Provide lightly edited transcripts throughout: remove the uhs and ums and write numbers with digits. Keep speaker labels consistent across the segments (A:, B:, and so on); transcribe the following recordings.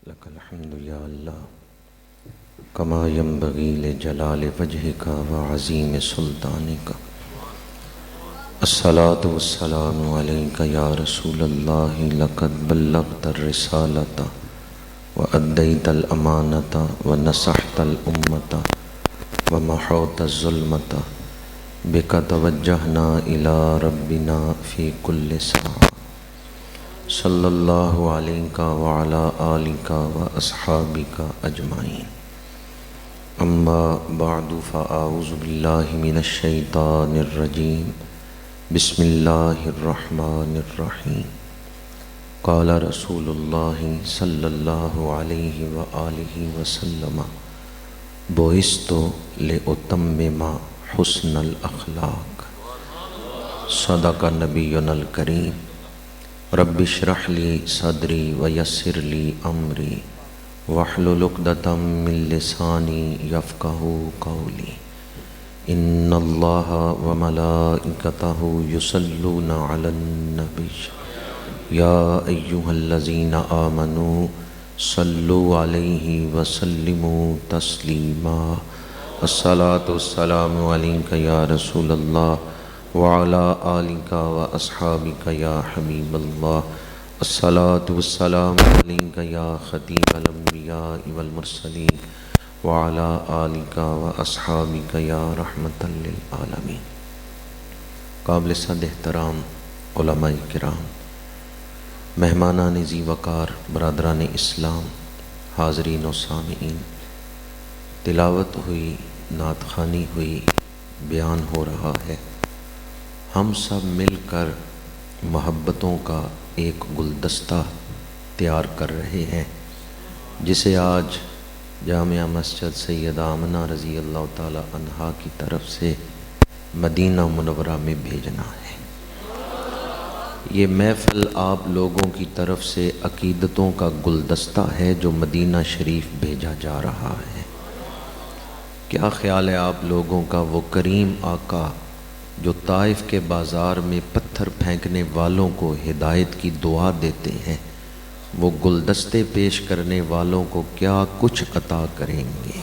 A: لك الحمد يا الله كما ينبغي لجلال وجهك وعظيم سلطانك. الصلاة والسلام عليك يا رسول الله، لقد بلغت الرسالة وأديت الأمانة ونصحت الأمة ومحوت الظلمة. بك توجهنا إلى ربنا في كل ساعة. صلی اللہ علیہ وعلی آلک واصحابک اجمعین. اما بعد فاعوذ باللہ من الشیطان الرجیم. بسم اللہ الرحمن الرحیم. قال رسول اللہ صلی اللہ علیہ وآلہ وسلم: بعثت لأتمم حسن الاخلاق. صدق نبینا الکریم. رب اشرح لی صدری ویسر لی امری واحلل عقدۃ من لسانی یفقهوا قولی. ان اللہ وملائکتہ یصلون علی النبی یا ایہا الذین آمنوا صلوا علیہ وسلموا تسلیما. الصلاۃ والسلام علیک یا رسول اللہ وعلى آلك وأصحابك يا حبيب الله. الصلاة والسلام عليك يا ختيم الأنبياء والمرسلين وعلى آلك وأصحابك يا رحمة للعالمين. قابل صد احترام علماء کرام، مہمانان ذی وقار، برادران اسلام، حاضرین و سامعین، تلاوت ہوئی، نعت خوانی ہوئی، بیان ہو رہا ہے. ہم سب مل کر محبتوں کا ایک گلدستہ تیار کر رہے ہیں، جسے آج جامعہ مسجد سیدہ آمنہ رضی اللہ تعالی عنہا کی طرف سے مدینہ منورہ میں بھیجنا ہے. یہ محفل آپ لوگوں کی طرف سے عقیدتوں کا گلدستہ ہے جو مدینہ شریف بھیجا جا رہا ہے. کیا خیال ہے آپ لوگوں کا؟ وہ کریم آقا جو طائف کے بازار میں پتھر پھینکنے والوں کو ہدایت کی دعا دیتے ہیں، وہ گلدستے پیش کرنے والوں کو کیا کچھ عطا کریں گے؟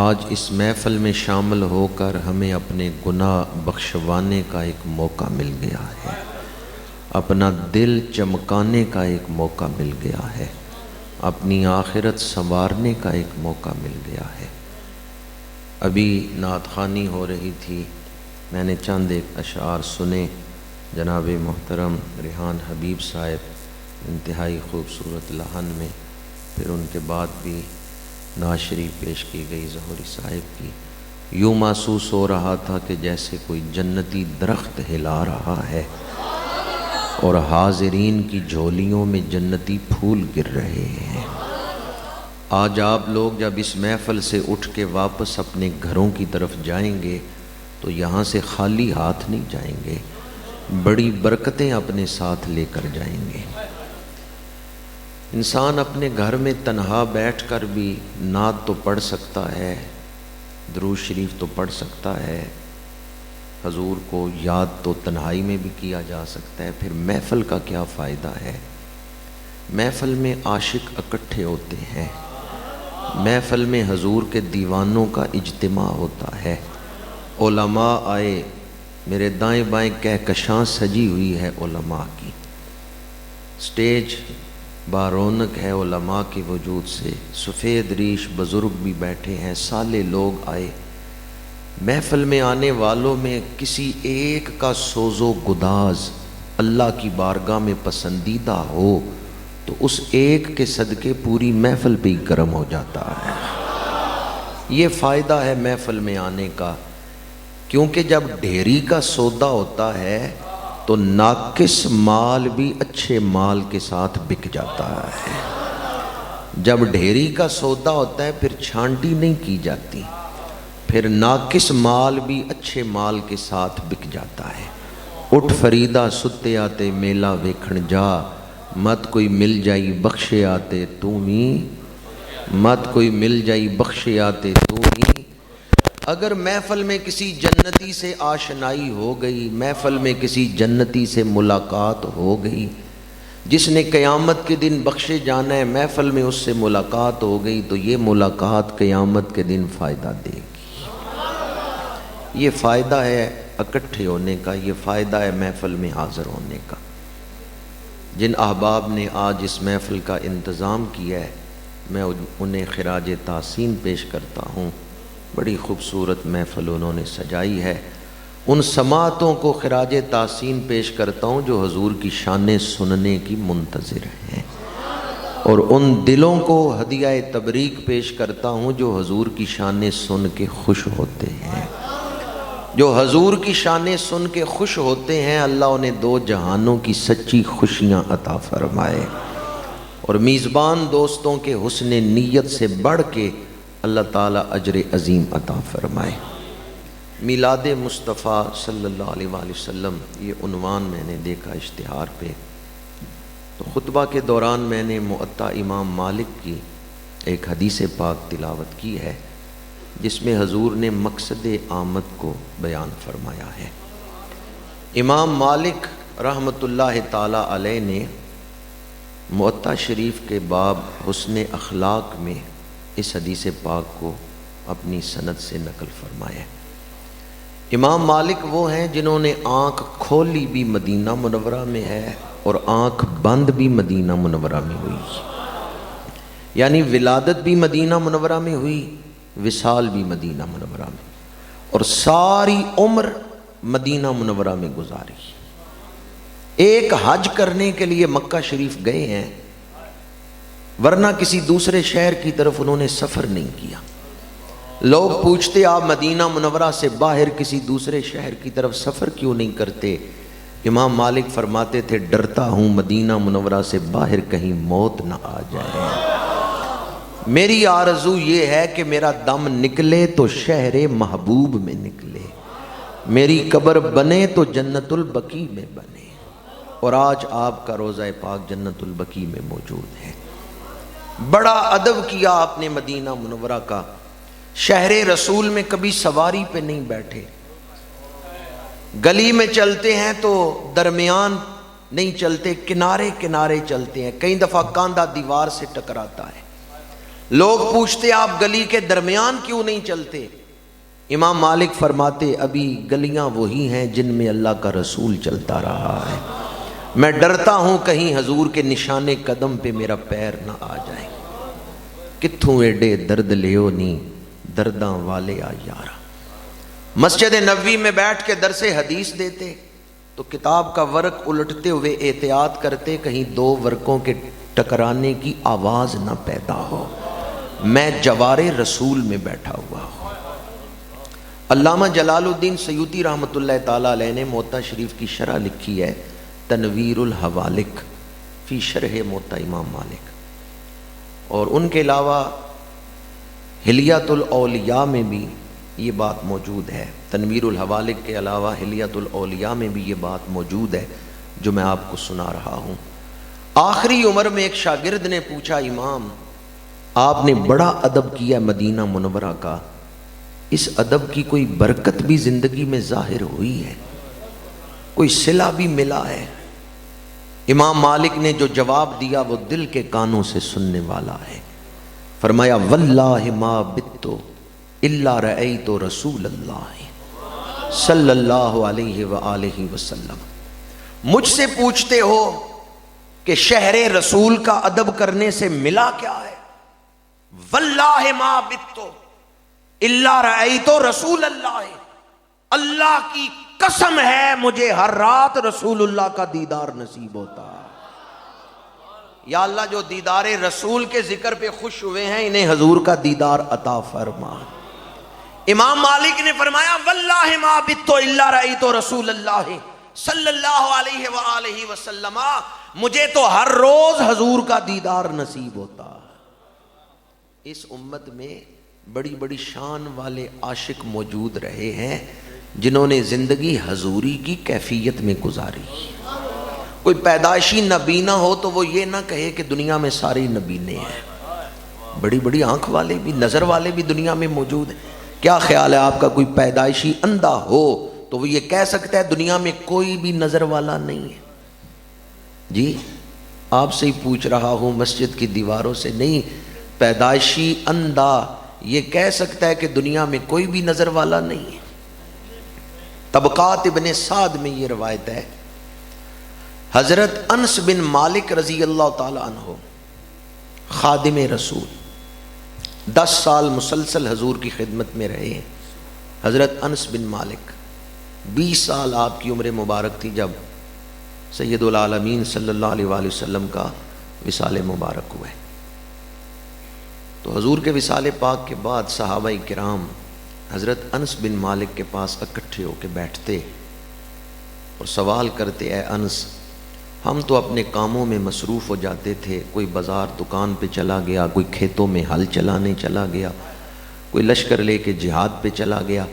A: آج اس محفل میں شامل ہو کر ہمیں اپنے گناہ بخشوانے کا ایک موقع مل گیا ہے، اپنا دل چمکانے کا ایک موقع مل گیا ہے، اپنی آخرت سنوارنے کا ایک موقع مل گیا ہے. ابھی نعت خوانی ہو رہی تھی، میں نے چند ایک اشعار سنے. جناب محترم ریحان حبیب صاحب انتہائی خوبصورت لحن میں، پھر ان کے بعد بھی نعت شریف پیش کی گئی ظہوری صاحب کی. یوں محسوس ہو رہا تھا کہ جیسے کوئی جنتی درخت ہلا رہا ہے اور حاضرین کی جھولیوں میں جنتی پھول گر رہے ہیں. آج آپ لوگ جب اس محفل سے اٹھ کے واپس اپنے گھروں کی طرف جائیں گے تو یہاں سے خالی ہاتھ نہیں جائیں گے، بڑی برکتیں اپنے ساتھ لے کر جائیں گے. انسان اپنے گھر میں تنہا بیٹھ کر بھی نعت تو پڑھ سکتا ہے، درود شریف تو پڑھ سکتا ہے، حضور کو یاد تو تنہائی میں بھی کیا جا سکتا ہے. پھر محفل کا کیا فائدہ ہے؟ محفل میں عاشق اکٹھے ہوتے ہیں، محفل میں حضور کے دیوانوں کا اجتماع ہوتا ہے. علماء آئے، میرے دائیں بائیں کہکشاں سجی ہوئی ہے علماء کی، سٹیج بارونق ہے علماء کے وجود سے. سفید ریش بزرگ بھی بیٹھے ہیں، سالے لوگ آئے. محفل میں آنے والوں میں کسی ایک کا سوز و گداز اللہ کی بارگاہ میں پسندیدہ ہو تو اس ایک کے صدقے پوری محفل پہ ہی کرم ہو جاتا ہے. یہ فائدہ ہے محفل میں آنے کا، کیونکہ جب ڈھیری کا سودا ہوتا ہے تو ناقص مال بھی اچھے مال کے ساتھ بک جاتا ہے. جب ڈھیری کا سودا ہوتا ہے پھر چھانٹی نہیں کی جاتی، پھر ناقص مال بھی اچھے مال کے ساتھ بک جاتا ہے. اٹھ فریدا ستے آتے میلہ ویکھن جا، مت کوئی مل جائی بخشے آتے تو ہی، مت کوئی مل جائی بخشے آتے تو ہی. اگر محفل میں کسی جنتی سے آشنائی ہو گئی، محفل میں کسی جنتی سے ملاقات ہو گئی جس نے قیامت کے دن بخشے جانا ہے، محفل میں اس سے ملاقات ہو گئی تو یہ ملاقات قیامت کے دن فائدہ دے گی۔ یہ فائدہ ہے اکٹھے ہونے کا، یہ فائدہ ہے محفل میں حاضر ہونے کا۔ جن احباب نے آج اس محفل کا انتظام کیا ہے، میں انہیں خراج تحسین پیش کرتا ہوں۔ بڑی خوبصورت محفل انہوں نے سجائی ہے۔ ان سماعتوں کو خراج تحسین پیش کرتا ہوں جو حضور کی شانیں سننے کی منتظر ہیں، اور ان دلوں کو ہدیہ تبریک پیش کرتا ہوں جو حضور کی شانیں سن کے خوش ہوتے ہیں۔ جو حضور کی شانیں سن کے خوش ہوتے ہیں، اللہ انہیں دو جہانوں کی سچی خوشیاں عطا فرمائے، اور میزبان دوستوں کے حسن نیت سے بڑھ کے اللہ تعالیٰ اجر عظیم عطا فرمائے۔ میلاد مصطفیٰ صلی اللہ علیہ وآلہ وسلم، یہ عنوان میں نے دیکھا اشتہار پہ، تو خطبہ کے دوران میں نے معطا امام مالک کی ایک حدیث پاک تلاوت کی ہے، جس میں حضور نے مقصد آمد کو بیان فرمایا ہے۔ امام مالک رحمۃ اللہ تعالیٰ علیہ نے معطا شریف کے باب حسن اخلاق میں اس حدیث پاک کو اپنی سند سے نقل فرمایا ہے۔ امام مالک وہ ہیں جنہوں نے آنکھ کھولی بھی مدینہ منورہ میں ہے اور آنکھ بند بھی مدینہ منورہ میں ہوئی، یعنی ولادت بھی مدینہ منورہ میں ہوئی، وصال بھی مدینہ منورہ میں، اور ساری عمر مدینہ منورہ میں گزاری۔ ایک حج کرنے کے لیے مکہ شریف گئے ہیں، ورنہ کسی دوسرے شہر کی طرف انہوں نے سفر نہیں کیا۔ لوگ پوچھتے آپ مدینہ منورہ سے باہر کسی دوسرے شہر کی طرف سفر کیوں نہیں کرتے؟ امام مالک فرماتے تھے ڈرتا ہوں مدینہ منورہ سے باہر کہیں موت نہ آ جائے، میری آرزو یہ ہے کہ میرا دم نکلے تو شہر محبوب میں نکلے، میری قبر بنے تو جنت البقیع میں بنے، اور آج آپ کا روضہ پاک جنت البقیع میں موجود ہے۔ بڑا ادب کیا آپ نے مدینہ منورہ کا۔ شہر رسول میں کبھی سواری پہ نہیں بیٹھے، گلی میں چلتے ہیں تو درمیان نہیں چلتے، کنارے کنارے چلتے ہیں، کئی دفعہ کاندھا دیوار سے ٹکراتا ہے۔ لوگ پوچھتے آپ گلی کے درمیان کیوں نہیں چلتے؟ امام مالک فرماتے ابھی گلیاں وہی ہیں جن میں اللہ کا رسول چلتا رہا ہے، میں ڈرتا ہوں کہیں حضور کے نشان قدم پہ میرا پیر نہ آ جائے۔ کتھوں ایڈے درد لیو نی درداں والے آ یارا۔ مسجد نبوی میں بیٹھ کے درس حدیث دیتے تو کتاب کا ورق الٹتے ہوئے احتیاط کرتے کہیں دو ورقوں کے ٹکرانے کی آواز نہ پیدا ہو، میں جوار رسول میں بیٹھا ہوا ہوں۔ علامہ جلال الدین سیوطی رحمۃ اللہ تعالیٰ علیہ نے معطا شریف کی شرح لکھی ہے، تنویر الحوالک فی شرح معطا امام مالک، اور ان کے علاوہ حلیۃ الاولیاء میں بھی یہ بات موجود ہے۔ تنویر الحوالک کے علاوہ حلیۃ الاولیاء میں بھی یہ بات موجود ہے جو میں آپ کو سنا رہا ہوں۔ آخری عمر میں ایک شاگرد نے پوچھا امام آپ نے بڑا ادب کیا مدینہ منورہ کا، اس ادب کی کوئی برکت بھی زندگی میں ظاہر ہوئی ہے، کوئی صلہ بھی ملا ہے؟ امام مالک نے جو جواب دیا وہ دل کے کانوں سے سننے والا ہے۔ فرمایا واللہ ما بتو الا رأیت رسول اللہ صلی اللہ علیہ وآلہ وسلم۔ مجھ سے پوچھتے ہو کہ شہر رسول کا ادب کرنے سے ملا کیا ہے؟ واللہ ما بتو الا رأیت رسول اللہ، اللہ کی قسم ہے مجھے ہر رات رسول اللہ کا دیدار نصیب ہوتا ہے۔ یا اللہ جو دیدار رسول کے ذکر پہ خوش ہوئے ہیں انہیں حضور کا دیدار عطا فرما۔ امام مالک نے فرمایا واللہ ما بتو الا رأیت رسول اللہ صلی اللہ علیہ وآلہ وسلم، مجھے تو ہر روز حضور کا دیدار نصیب ہوتا۔ اس امت میں بڑی بڑی شان والے عاشق موجود رہے ہیں جنہوں نے زندگی حضوری کی کیفیت میں گزاری۔ کوئی پیدائشی نبینا ہو تو وہ یہ نہ کہے کہ دنیا میں سارے نبینے ہیں، بڑی بڑی آنکھ والے بھی نظر والے بھی دنیا میں موجود ہیں۔ کیا خیال ہے آپ کا کوئی پیدائشی اندھا ہو تو وہ یہ کہہ سکتا ہے دنیا میں کوئی بھی نظر والا نہیں ہے؟ جی آپ سے ہی پوچھ رہا ہوں، مسجد کی دیواروں سے نہیں۔ پیدائشی اندھا یہ کہہ سکتا ہے کہ دنیا میں کوئی بھی نظر والا نہیں ہے۔ طبقات ابن سعد میں یہ روایت ہے، حضرت انس بن مالک رضی اللہ تعالی عنہ خادم رسول 10 سال مسلسل حضور کی خدمت میں رہے ہیں۔ حضرت انس بن مالک 20 سال آپ کی عمر مبارک تھی جب سید العالمین صلی اللہ علیہ وآلہ وسلم کا وصال مبارک ہوا ہے۔ تو حضور کے وصال پاک کے بعد صحابہ کرام حضرت انس بن مالک کے پاس اکٹھے ہو کے بیٹھتے اور سوال کرتے، اے انس، ہم تو اپنے کاموں میں مصروف ہو جاتے تھے، کوئی بازار دکان پہ چلا گیا، کوئی کھیتوں میں ہل چلانے چلا گیا، کوئی لشکر لے کے جہاد پہ چلا گیا،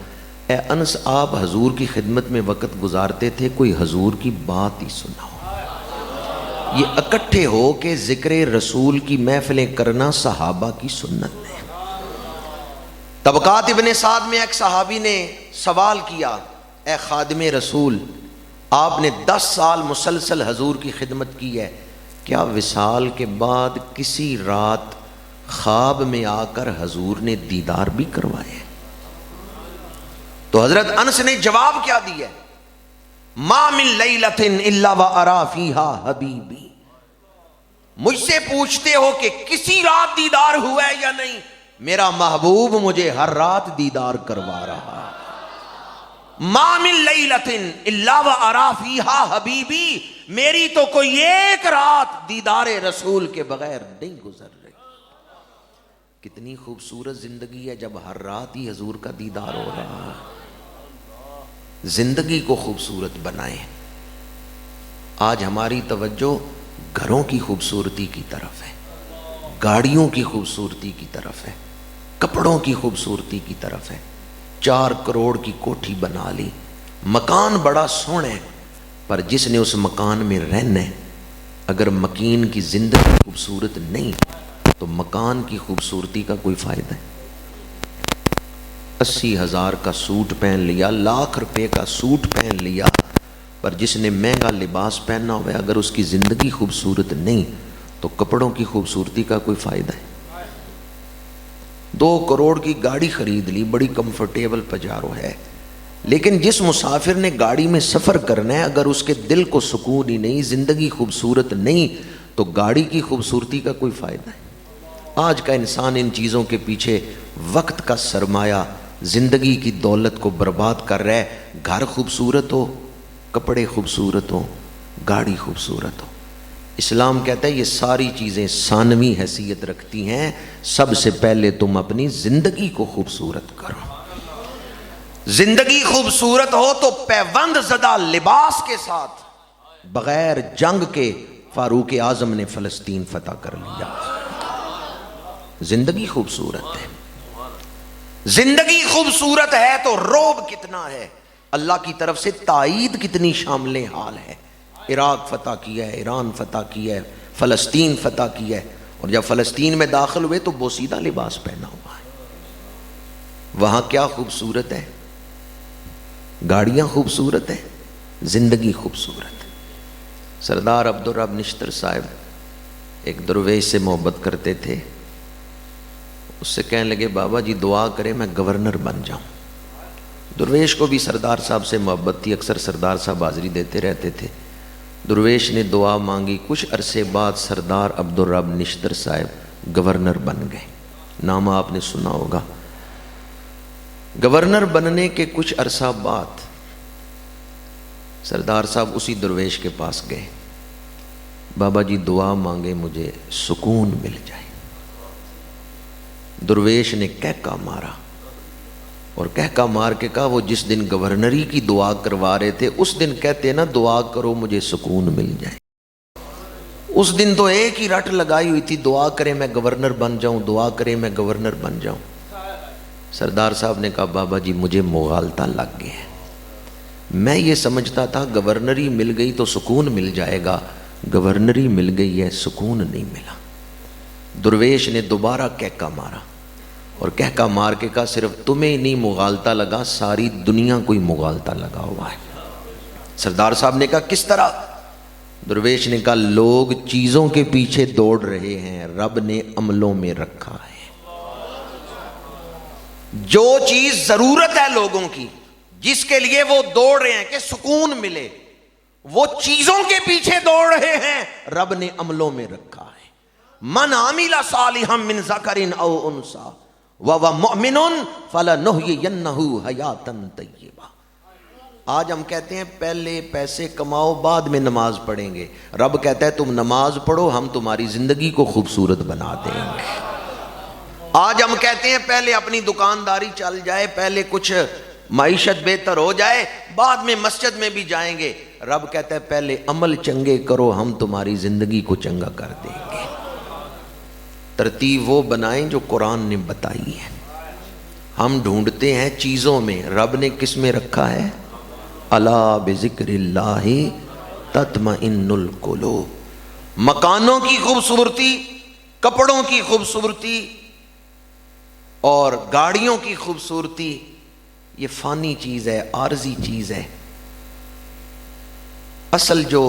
A: اے انس آپ حضور کی خدمت میں وقت گزارتے تھے، کوئی حضور کی بات ہی سناؤ۔ یہ اکٹھے ہو کے ذکر رسول کی محفلیں کرنا صحابہ کی سنت ہے۔ طبقات ابن سعد میں ایک صحابی نے سوال کیا، اے خادم رسول، آپ نے 10 سال مسلسل حضور کی خدمت کی ہے، کیا وصال کے بعد کسی رات خواب میں آ کر حضور نے دیدار بھی کروائے؟ تو حضرت انس نے جواب کیا دیا، ما من لیلۃ الا وارا فیہا حبیبی، مجھ سے پوچھتے ہو کہ کسی رات دیدار ہوا ہے یا نہیں، میرا محبوب مجھے ہر رات دیدار کروا رہا ہے۔ ما من لیلۃ الا وارا فیہا حبیبی، میری تو کوئی ایک رات دیدار رسول کے بغیر نہیں گزر رہی۔ کتنی خوبصورت زندگی ہے جب ہر رات ہی حضور کا دیدار ہو رہا ہے۔ زندگی کو خوبصورت بنائیں۔ آج ہماری توجہ گھروں کی خوبصورتی کی طرف ہے، گاڑیوں کی خوبصورتی کی طرف ہے، کپڑوں کی خوبصورتی کی طرف ہے۔ 4 کروڑ کی کوٹھی بنا لی، مکان بڑا سونا ہے، پر جس نے اس مکان میں رہنا ہے، اگر مکین کی زندگی خوبصورت نہیں تو مکان کی خوبصورتی کا کوئی فائدہ ہے؟ 80,000 کا سوٹ پہن لیا، لاکھ روپے کا سوٹ پہن لیا، پر جس نے مہنگا لباس پہننا ہوا ہے، اگر اس کی زندگی خوبصورت نہیں تو کپڑوں کی خوبصورتی کا کوئی فائدہ ہے؟ 2 کروڑ کی گاڑی خرید لی، بڑی کمفرٹیبل پجارو ہے، لیکن جس مسافر نے گاڑی میں سفر کرنا ہے، اگر اس کے دل کو سکون ہی نہیں، زندگی خوبصورت نہیں، تو گاڑی کی خوبصورتی کا کوئی فائدہ ہے؟ آج کا انسان ان چیزوں کے پیچھے وقت کا سرمایہ، زندگی کی دولت کو برباد کر رہا ہے۔ گھر خوبصورت ہو، کپڑے خوبصورت ہو، گاڑی خوبصورت ہو، اسلام کہتا ہے یہ ساری چیزیں ثانوی حیثیت رکھتی ہیں، سب سے پہلے تم اپنی زندگی کو خوبصورت کرو۔ زندگی خوبصورت ہو تو پیوند زدہ لباس کے ساتھ بغیر جنگ کے فاروق اعظم نے فلسطین فتح کر لیا۔ زندگی خوبصورت ہے، زندگی خوبصورت ہے تو روب کتنا ہے، اللہ کی طرف سے تائید کتنی شامل حال ہے۔ عراق فتح کیا ہے، ایران فتح کیا ہے، فلسطین فتح کیا ہے، اور جب فلسطین میں داخل ہوئے تو بوسیدہ لباس پہنا ہوا ہے۔ وہاں کیا خوبصورت ہے؟ گاڑیاں خوبصورت ہیں، زندگی خوبصورت ہے۔ سردار عبدالرب نشتر صاحب ایک درویش سے محبت کرتے تھے، اس سے کہنے لگے بابا جی دعا کریں میں گورنر بن جاؤں۔ درویش کو بھی سردار صاحب سے محبت تھی، اکثر سردار صاحب حاضری دیتے رہتے تھے۔ درویش نے دعا مانگی، کچھ عرصے بعد سردار عبدالرب نشتر صاحب گورنر بن گئے۔ نام آپ نے سنا ہوگا۔ گورنر بننے کے کچھ عرصہ بعد سردار صاحب اسی درویش کے پاس گئے، بابا جی دعا مانگے مجھے سکون مل جائے۔ درویش نے کہکا مارا اور کہکا مار کے کہا وہ جس دن گورنری کی دعا کروا رہے تھے اس دن کہتے نا دعا کرو مجھے سکون مل جائے۔ اس دن تو ایک ہی رٹ لگائی ہوئی تھی، دعا کریں میں گورنر بن جاؤں، دعا کریں میں گورنر بن جاؤں۔ سردار صاحب نے کہا بابا جی مجھے مغالطہ لگ گیا ہے، میں یہ سمجھتا تھا گورنری مل گئی تو سکون مل جائے گا، گورنری مل گئی ہے سکون نہیں ملا۔ درویش نے دوبارہ کہکا مارا اور کہکا مار کے کہا صرف تمہیں نہیں مغالطہ لگا، ساری دنیا کو ہی مغالطہ لگا ہوا ہے۔ سردار صاحب نے کہا کس طرح؟ درویش نے کہا لوگ چیزوں کے پیچھے دوڑ رہے ہیں، رب نے عملوں میں رکھا ہے۔ جو چیز ضرورت ہے لوگوں کی، جس کے لیے وہ دوڑ رہے ہیں کہ سکون ملے، وہ چیزوں کے پیچھے دوڑ رہے ہیں، رب نے عملوں میں رکھا ہے۔ من عمل صالحا من ذکر او انثى وهو مؤمن فلنحيينه حیاتا طیبہ۔ آج ہم کہتے ہیں پہلے پیسے کماؤ بعد میں نماز پڑھیں گے، رب کہتا ہے تم نماز پڑھو ہم تمہاری زندگی کو خوبصورت بنا دیں گے۔ آج ہم کہتے ہیں پہلے اپنی دکانداری چل جائے، پہلے کچھ معیشت بہتر ہو جائے، بعد میں مسجد میں بھی جائیں گے، رب کہتا ہے پہلے عمل چنگے کرو ہم تمہاری زندگی کو چنگا کر دیں گے۔ ترتیب وہ بنائیں جو قرآن نے بتائی ہے۔ ہم ڈھونڈتے ہیں چیزوں میں، رب نے کس میں رکھا ہے؟ الا بذکر اللہ تطمئن القلوب۔ مکانوں کی خوبصورتی، کپڑوں کی خوبصورتی اور گاڑیوں کی خوبصورتی یہ فانی چیز ہے، عارضی چیز ہے۔ اصل جو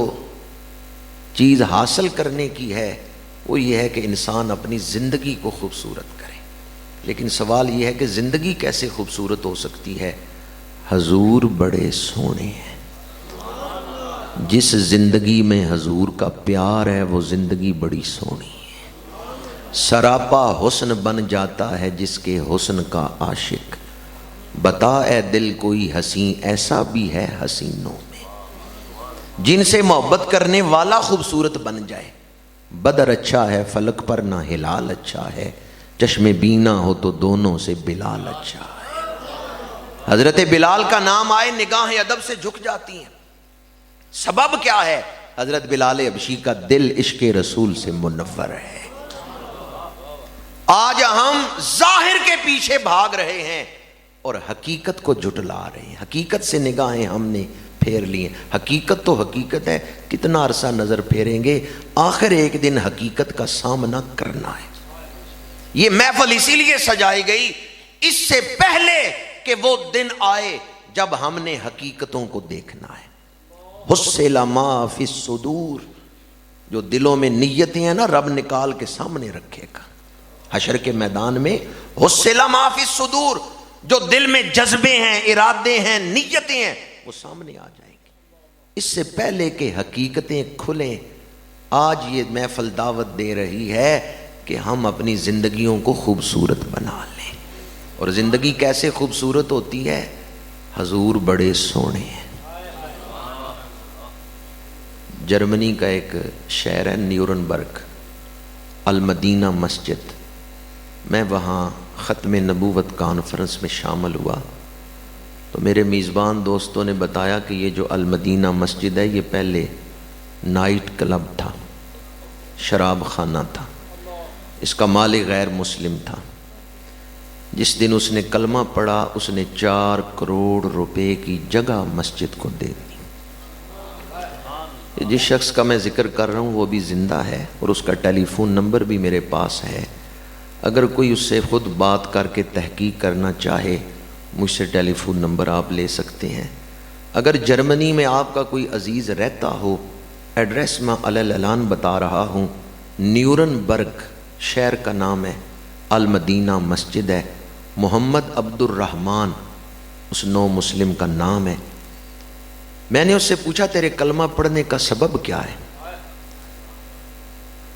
A: چیز حاصل کرنے کی ہے وہ یہ ہے کہ انسان اپنی زندگی کو خوبصورت کرے۔ لیکن سوال یہ ہے کہ زندگی کیسے خوبصورت ہو سکتی ہے؟ حضور بڑے سونے ہیں، جس زندگی میں حضور کا پیار ہے وہ زندگی بڑی سونی ہے۔ سراپا حسن بن جاتا ہے جس کے حسن کا عاشق، بتا اے دل کوئی حسین ایسا بھی ہے حسینوں میں، جن سے محبت کرنے والا خوبصورت بن جائے۔ بدر اچھا ہے فلک پر نہ ہلال اچھا ہے، چشم بینا ہو تو دونوں سے بلال اچھا ہے۔ حضرت بلال کا نام آئے نگاہیں ادب سے جھک جاتی ہیں۔ سبب کیا ہے؟ حضرت بلال حبشی کا دل عشق رسول سے منور ہے۔ آج ہم ظاہر کے پیچھے بھاگ رہے ہیں اور حقیقت کو جھٹلا رہے ہیں۔ حقیقت سے نگاہیں ہم نے پھیر لی ہیں۔ حقیقت تو حقیقت ہے، کتنا عرصہ نظر پھیریں گے، آخر ایک دن حقیقت کا سامنا کرنا ہے۔ یہ محفل اسی لیے سجائی گئی اس سے پہلے کہ وہ دن آئے جب ہم نے حقیقتوں کو دیکھنا ہے۔ حصل ما فی الصدور، جو دلوں میں نیتیں ہیں نا رب نکال کے سامنے رکھے گا حشر کے میدان میں۔ حصل ما فی الصدور، جو دل میں جذبے ہیں، ارادے ہیں، نیتیں ہیں، وہ سامنے آ جائیں گے۔ اس سے پہلے کہ حقیقتیں کھلیں، آج یہ محفل دعوت دے رہی ہے کہ ہم اپنی زندگیوں کو خوبصورت بنا لیں۔ اور زندگی کیسے خوبصورت ہوتی ہے؟ حضور بڑے سونے ہیں۔ جرمنی کا ایک شہر ہے نیورنبرگ، المدینہ مسجد، میں وہاں ختم نبوت کانفرنس میں شامل ہوا تو میرے میزبان دوستوں نے بتایا کہ یہ جو المدینہ مسجد ہے یہ پہلے نائٹ کلب تھا، شراب خانہ تھا، اس کا مالک غیر مسلم تھا۔ جس دن اس نے کلمہ پڑھا اس نے 4 کروڑ روپے کی جگہ مسجد کو دے دی۔ جس شخص کا میں ذکر کر رہا ہوں وہ بھی زندہ ہے اور اس کا ٹیلی فون نمبر بھی میرے پاس ہے، اگر کوئی اس سے خود بات کر کے تحقیق کرنا چاہے مجھ سے ٹیلی فون نمبر آپ لے سکتے ہیں۔ اگر جرمنی میں آپ کا کوئی عزیز رہتا ہو، ایڈریس میں علی اعلان بتا رہا ہوں، نیورنبرگ شہر کا نام ہے، المدینہ مسجد ہے، محمد عبد الرحمن اس نو مسلم کا نام ہے۔ میں نے اس سے پوچھا تیرے کلمہ پڑھنے کا سبب کیا ہے؟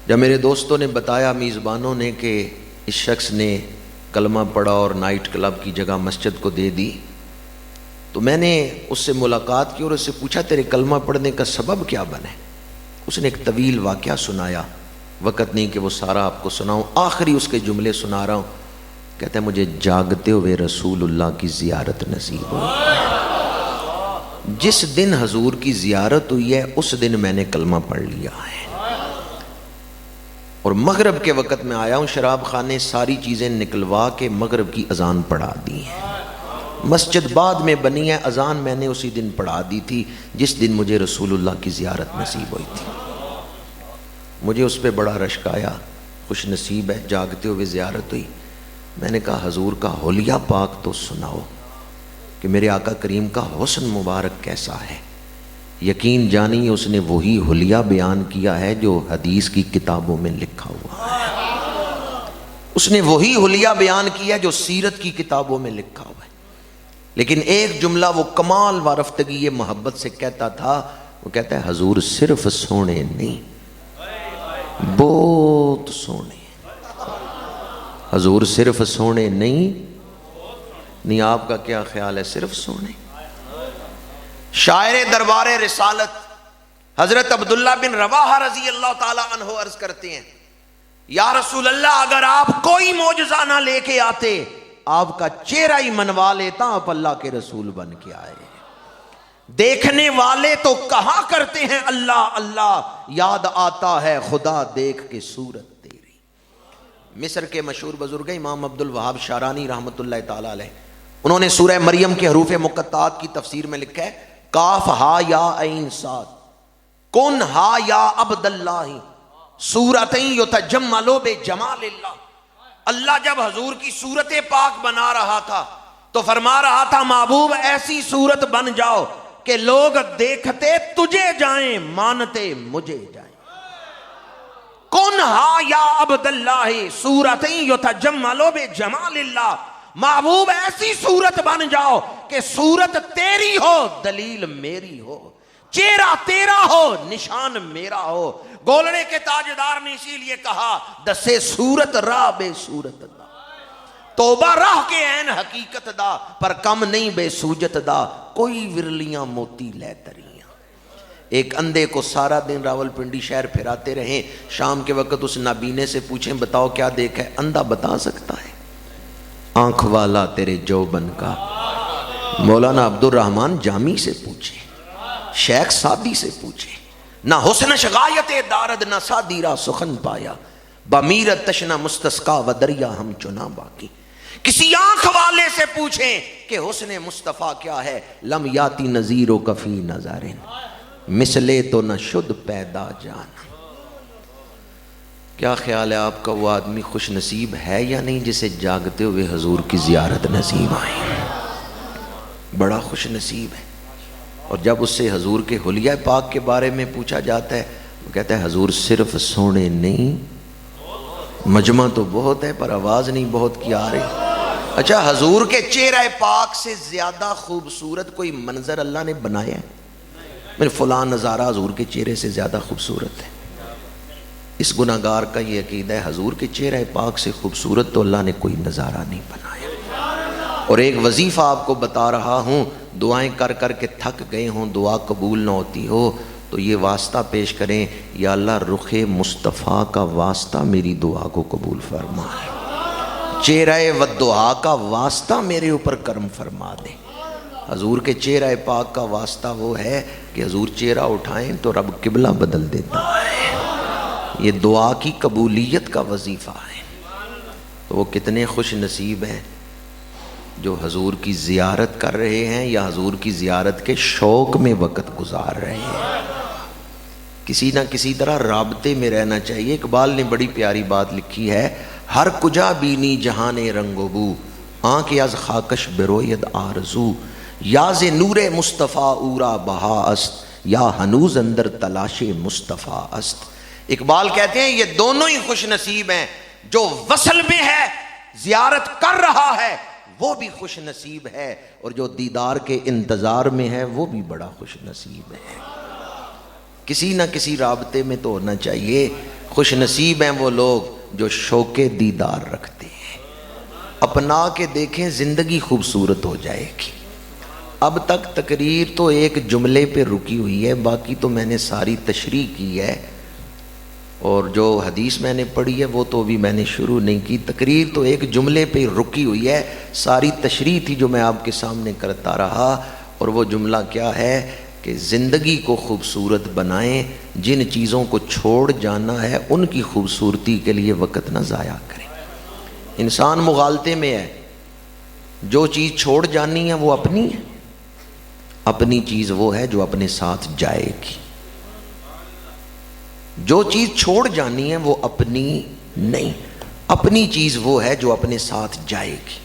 A: جب میرے دوستوں نے بتایا، میزبانوں نے، کہ اس شخص نے کلمہ پڑھا اور نائٹ کلب کی جگہ مسجد کو دے دی، تو میں نے اس سے ملاقات کی اور اس سے پوچھا تیرے کلمہ پڑھنے کا سبب کیا بنے؟ اس نے ایک طویل واقعہ سنایا، وقت نہیں کہ وہ سارا آپ کو سناؤں، آخری اس کے جملے سنا رہا ہوں۔ کہتا ہے مجھے جاگتے ہوئے رسول اللہ کی زیارت نصیب ہوئی۔ جس دن حضور کی زیارت ہوئی ہے اس دن میں نے کلمہ پڑھ لیا ہے، اور مغرب کے وقت میں آیا ہوں، شراب خانے ساری چیزیں نکلوا کے مغرب کی اذان پڑھا دی ہے۔ مسجد بعد میں بنی ہے، اذان میں نے اسی دن پڑھا دی تھی جس دن مجھے رسول اللہ کی زیارت نصیب ہوئی تھی۔ مجھے اس پہ بڑا رشک آیا، خوش نصیب ہے، جاگتے ہوئے زیارت ہوئی۔ میں نے کہا حضور کا حلیہ پاک تو سناؤ کہ میرے آقا کریم کا حسن مبارک کیسا ہے۔ یقین جانی اس نے وہی حلیہ بیان کیا ہے جو حدیث کی کتابوں میں لکھا ہوا ہے، اس نے وہی حلیہ بیان کیا ہے جو سیرت کی کتابوں میں لکھا ہوا ہے۔ لیکن ایک جملہ وہ کمال وارفتگی محبت سے کہتا تھا، وہ کہتا ہے حضور صرف سونے نہیں، بہت سونے، حضور صرف سونے نہیں، آپ کا کیا خیال ہے؟ صرف سونے؟ شاعر دربار رسالت حضرت عبداللہ بن رواحہ رضی اللہ تعالی عنہ عرض کرتے ہیں، یا رسول اللہ اگر آپ کوئی معجزہ نہ لے کے آتے، آپ کا چہرہ ہی منوا لیتا، آپ اللہ کے رسول بن کے آئے۔ دیکھنے والے تو کہا کرتے ہیں اللہ اللہ، یاد آتا ہے خدا دیکھ کے صورت تیری۔ مصر کے مشہور بزرگ امام عبد الوہاب شارانی رحمۃ اللہ تعالی علیہ، انہوں نے سورہ مریم کے حروف مقطعات کی تفسیر میں لکھا ہے، کاف ہا یا عین صاد کن ہا یا عبد اللہ صورتیں یتجملوا بجمال اللہ۔ اللہ جب حضور کی صورت پاک بنا رہا تھا تو فرما رہا تھا محبوب ایسی صورت بن جاؤ کہ لوگ دیکھتے تجھے جائیں، مانتے مجھے جائیں۔ کن ہا یا عبد اللہ صورتیں یتجملوا بجمال اللہ، محبوب ایسی صورت بن جاؤ کہ صورت تیری ہو دلیل میری ہو، چہرہ تیرا ہو نشان میرا ہو۔ گولڑے کے تاجدار نے اسی لیے کہا، دسے صورت راہ بے صورت دا، توبہ راہ کے عین حقیقت دا، پر کم نہیں بے سوجت دا، کوئی ورلیاں موتی لے تریاں۔ ایک اندھے کو سارا دن راول پنڈی شہر پھراتے رہیں، شام کے وقت اس نابینے سے پوچھیں بتاؤ کیا دیکھا ہے؟ اندھا بتا سکتا ہے؟ آنکھ والا تیرے جوبن کا، مولانا عبد الرحمن جامی سے پوچھے، شیخ سادی سے پوچھے، نہ حسن شغایت دارد نہ سادیرہ سخن پایا، بمیرت تشنا مستسقا و دریا ہم چنا باقی۔ کسی آنکھ والے سے پوچھیں کہ حسن مصطفیٰ کیا ہے، لم یاتی نظیرو کفی نظارن، مثلے تو نہ شد پیدا جان۔ کیا خیال ہے آپ کا وہ آدمی خوش نصیب ہے یا نہیں جسے جاگتے ہوئے حضور کی زیارت نصیب آئی؟ بڑا خوش نصیب ہے۔ اور جب اس سے حضور کے حلیہ پاک کے بارے میں پوچھا جاتا ہے، وہ کہتا ہے حضور صرف سونے نہیں، مجمع تو بہت ہے پر آواز نہیں بہت کی آ رہی۔ اچھا حضور کے چہرہ پاک سے زیادہ خوبصورت کوئی منظر اللہ نے بنایا ہے؟ میرے فلاں نظارہ حضور کے چہرے سے زیادہ خوبصورت ہے۔ اس گناہگار کا یہ عقیدہ ہے حضور کے چہرہ پاک سے خوبصورت تو اللہ نے کوئی نظارہ نہیں بنایا۔ اور ایک وظیفہ آپ کو بتا رہا ہوں، دعائیں کر کر کے تھک گئے ہوں، دعا قبول نہ ہوتی ہو تو یہ واسطہ پیش کریں، یا اللہ رخ مصطفیٰ کا واسطہ میری دعا کو قبول فرما، چہرہ والدعا کا واسطہ میرے اوپر کرم فرما دے۔ حضور کے چہرہ پاک کا واسطہ وہ ہے کہ حضور چہرہ اٹھائیں تو رب قبلہ بدل دیتا ہے۔ یہ دعا کی قبولیت کا وظیفہ ہے۔ تو وہ کتنے خوش نصیب ہیں جو حضور کی زیارت کر رہے ہیں یا حضور کی زیارت کے شوق میں وقت گزار رہے ہیں۔ کسی نہ کسی طرح رابطے میں رہنا چاہیے۔ اقبال نے بڑی پیاری بات لکھی ہے، ہر کجا بینی جہان رنگ و بو، آنکھ از خاکش بروید آرزو، یاز نور مصطفیٰ اورا بہا است، یا ہنوز اندر تلاش مصطفیٰ است۔ اقبال کہتے ہیں یہ دونوں ہی خوش نصیب ہیں، جو وصل میں ہے زیارت کر رہا ہے وہ بھی خوش نصیب ہے، اور جو دیدار کے انتظار میں ہے وہ بھی بڑا خوش نصیب ہے۔ کسی نہ کسی رابطے میں تو ہونا چاہیے۔ خوش نصیب ہیں وہ لوگ جو شوق دیدار رکھتے ہیں۔ اپنا کے دیکھیں زندگی خوبصورت ہو جائے گی۔ اب تک تقریر تو ایک جملے پہ رکی ہوئی ہے، باقی تو میں نے ساری تشریح کی ہے، اور جو حدیث میں نے پڑھی ہے وہ تو ابھی میں نے شروع نہیں کی۔ تقریر تو ایک جملے پہ رکی ہوئی ہے، ساری تشریح تھی جو میں آپ کے سامنے کرتا رہا، اور وہ جملہ کیا ہے کہ زندگی کو خوبصورت بنائیں، جن چیزوں کو چھوڑ جانا ہے ان کی خوبصورتی کے لیے وقت نہ ضائع کریں۔ انسان مغالطے میں ہے، جو چیز چھوڑ جانی ہے وہ اپنی ہے، اپنی چیز وہ ہے جو اپنے ساتھ جائے گی۔ جو چیز چھوڑ جانی ہے وہ اپنی نہیں، اپنی چیز وہ ہے جو اپنے ساتھ جائے گی۔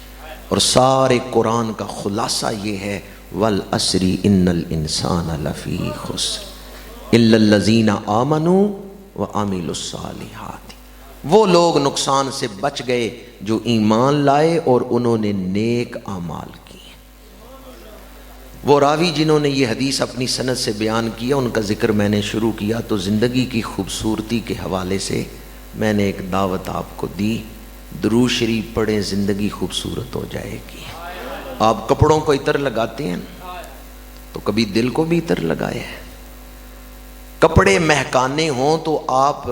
A: اور سارے قرآن کا خلاصہ یہ ہے، والعصر ان الانسان لفی خسر الا الذین آمنوا وعملوا الصالحات۔ وہ لوگ نقصان سے بچ گئے جو ایمان لائے اور انہوں نے نیک اعمال کیے۔ وہ راوی جنہوں نے یہ حدیث اپنی سند سے بیان کیا، ان کا ذکر میں نے شروع کیا تو زندگی کی خوبصورتی کے حوالے سے میں نے ایک دعوت آپ کو دی، درود شریف پڑھیں، زندگی خوبصورت ہو جائے گی۔ آپ کپڑوں کو عطر لگاتے ہیں تو کبھی دل کو بھی عطر لگائے۔ کپڑے مہکانے ہوں تو آپ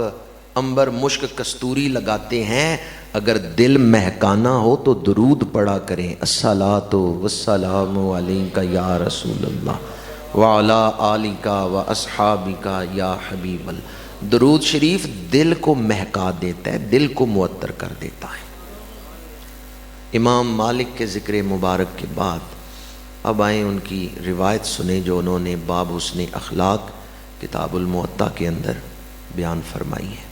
A: عنبر، مشک، کستوری لگاتے ہیں، اگر دل مہکانا ہو تو درود پڑھا کریں، الصلاۃ والسلام علیک یا رسول اللہ وعلی آلک واصحابک یا حبیب اللہ۔ درود شریف دل کو مہکا دیتا ہے، دل کو معطر کر دیتا ہے۔ امام مالک کے ذکر مبارک کے بعد اب آئیں ان کی روایت سنیں جو انہوں نے باب حسن اخلاق کتاب الموطا کے اندر بیان فرمائی ہے۔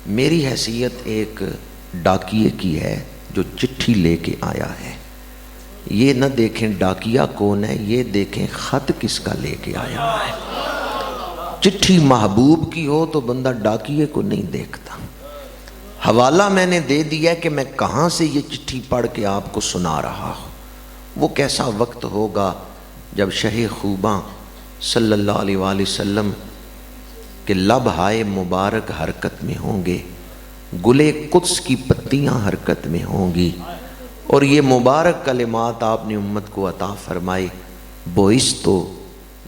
A: میری حیثیت ایک ڈاکیے کی ہے جو چٹھی لے کے آیا ہے۔ یہ نہ دیکھیں ڈاکیا کون ہے، یہ دیکھیں خط کس کا لے کے آیا ہے۔ چٹھی محبوب کی ہو تو بندہ ڈاکیے کو نہیں دیکھتا۔ حوالہ میں نے دے دیا کہ میں کہاں سے یہ چٹھی پڑھ کے آپ کو سنا رہا ہوں۔ وہ کیسا وقت ہوگا جب شہ خوباں صلی اللہ علیہ وآلہ وسلم کہ لب ہائے مبارک حرکت میں ہوں گے، گلے قدس کی پتیاں حرکت میں ہوں گی، اور یہ مبارک کلمات آپ نے امت کو عطا فرمائے، بوئستو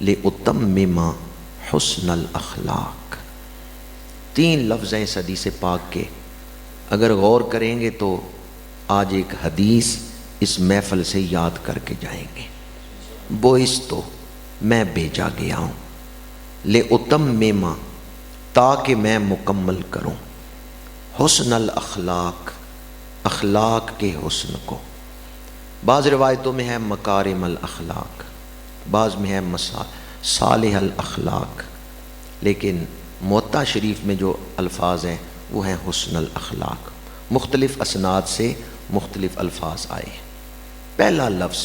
A: لأتمم حسن الاخلاق۔ 3 لفظ ہیں اس حدیث پاک کے، اگر غور کریں گے تو آج ایک حدیث اس محفل سے یاد کر کے جائیں گے۔ بوئستو، میں بھیجا گیا ہوں، لأتمم، تاکہ میں مکمل کروں، حسن الاخلاق، اخلاق کے حسن کو۔ بعض روایتوں میں ہے مکارم الاخلاق، بعض میں ہے صالح الاخلاق، لیکن موطا شریف میں جو الفاظ ہیں وہ ہیں حسن الاخلاق۔ مختلف اسناد سے مختلف الفاظ آئے۔ پہلا لفظ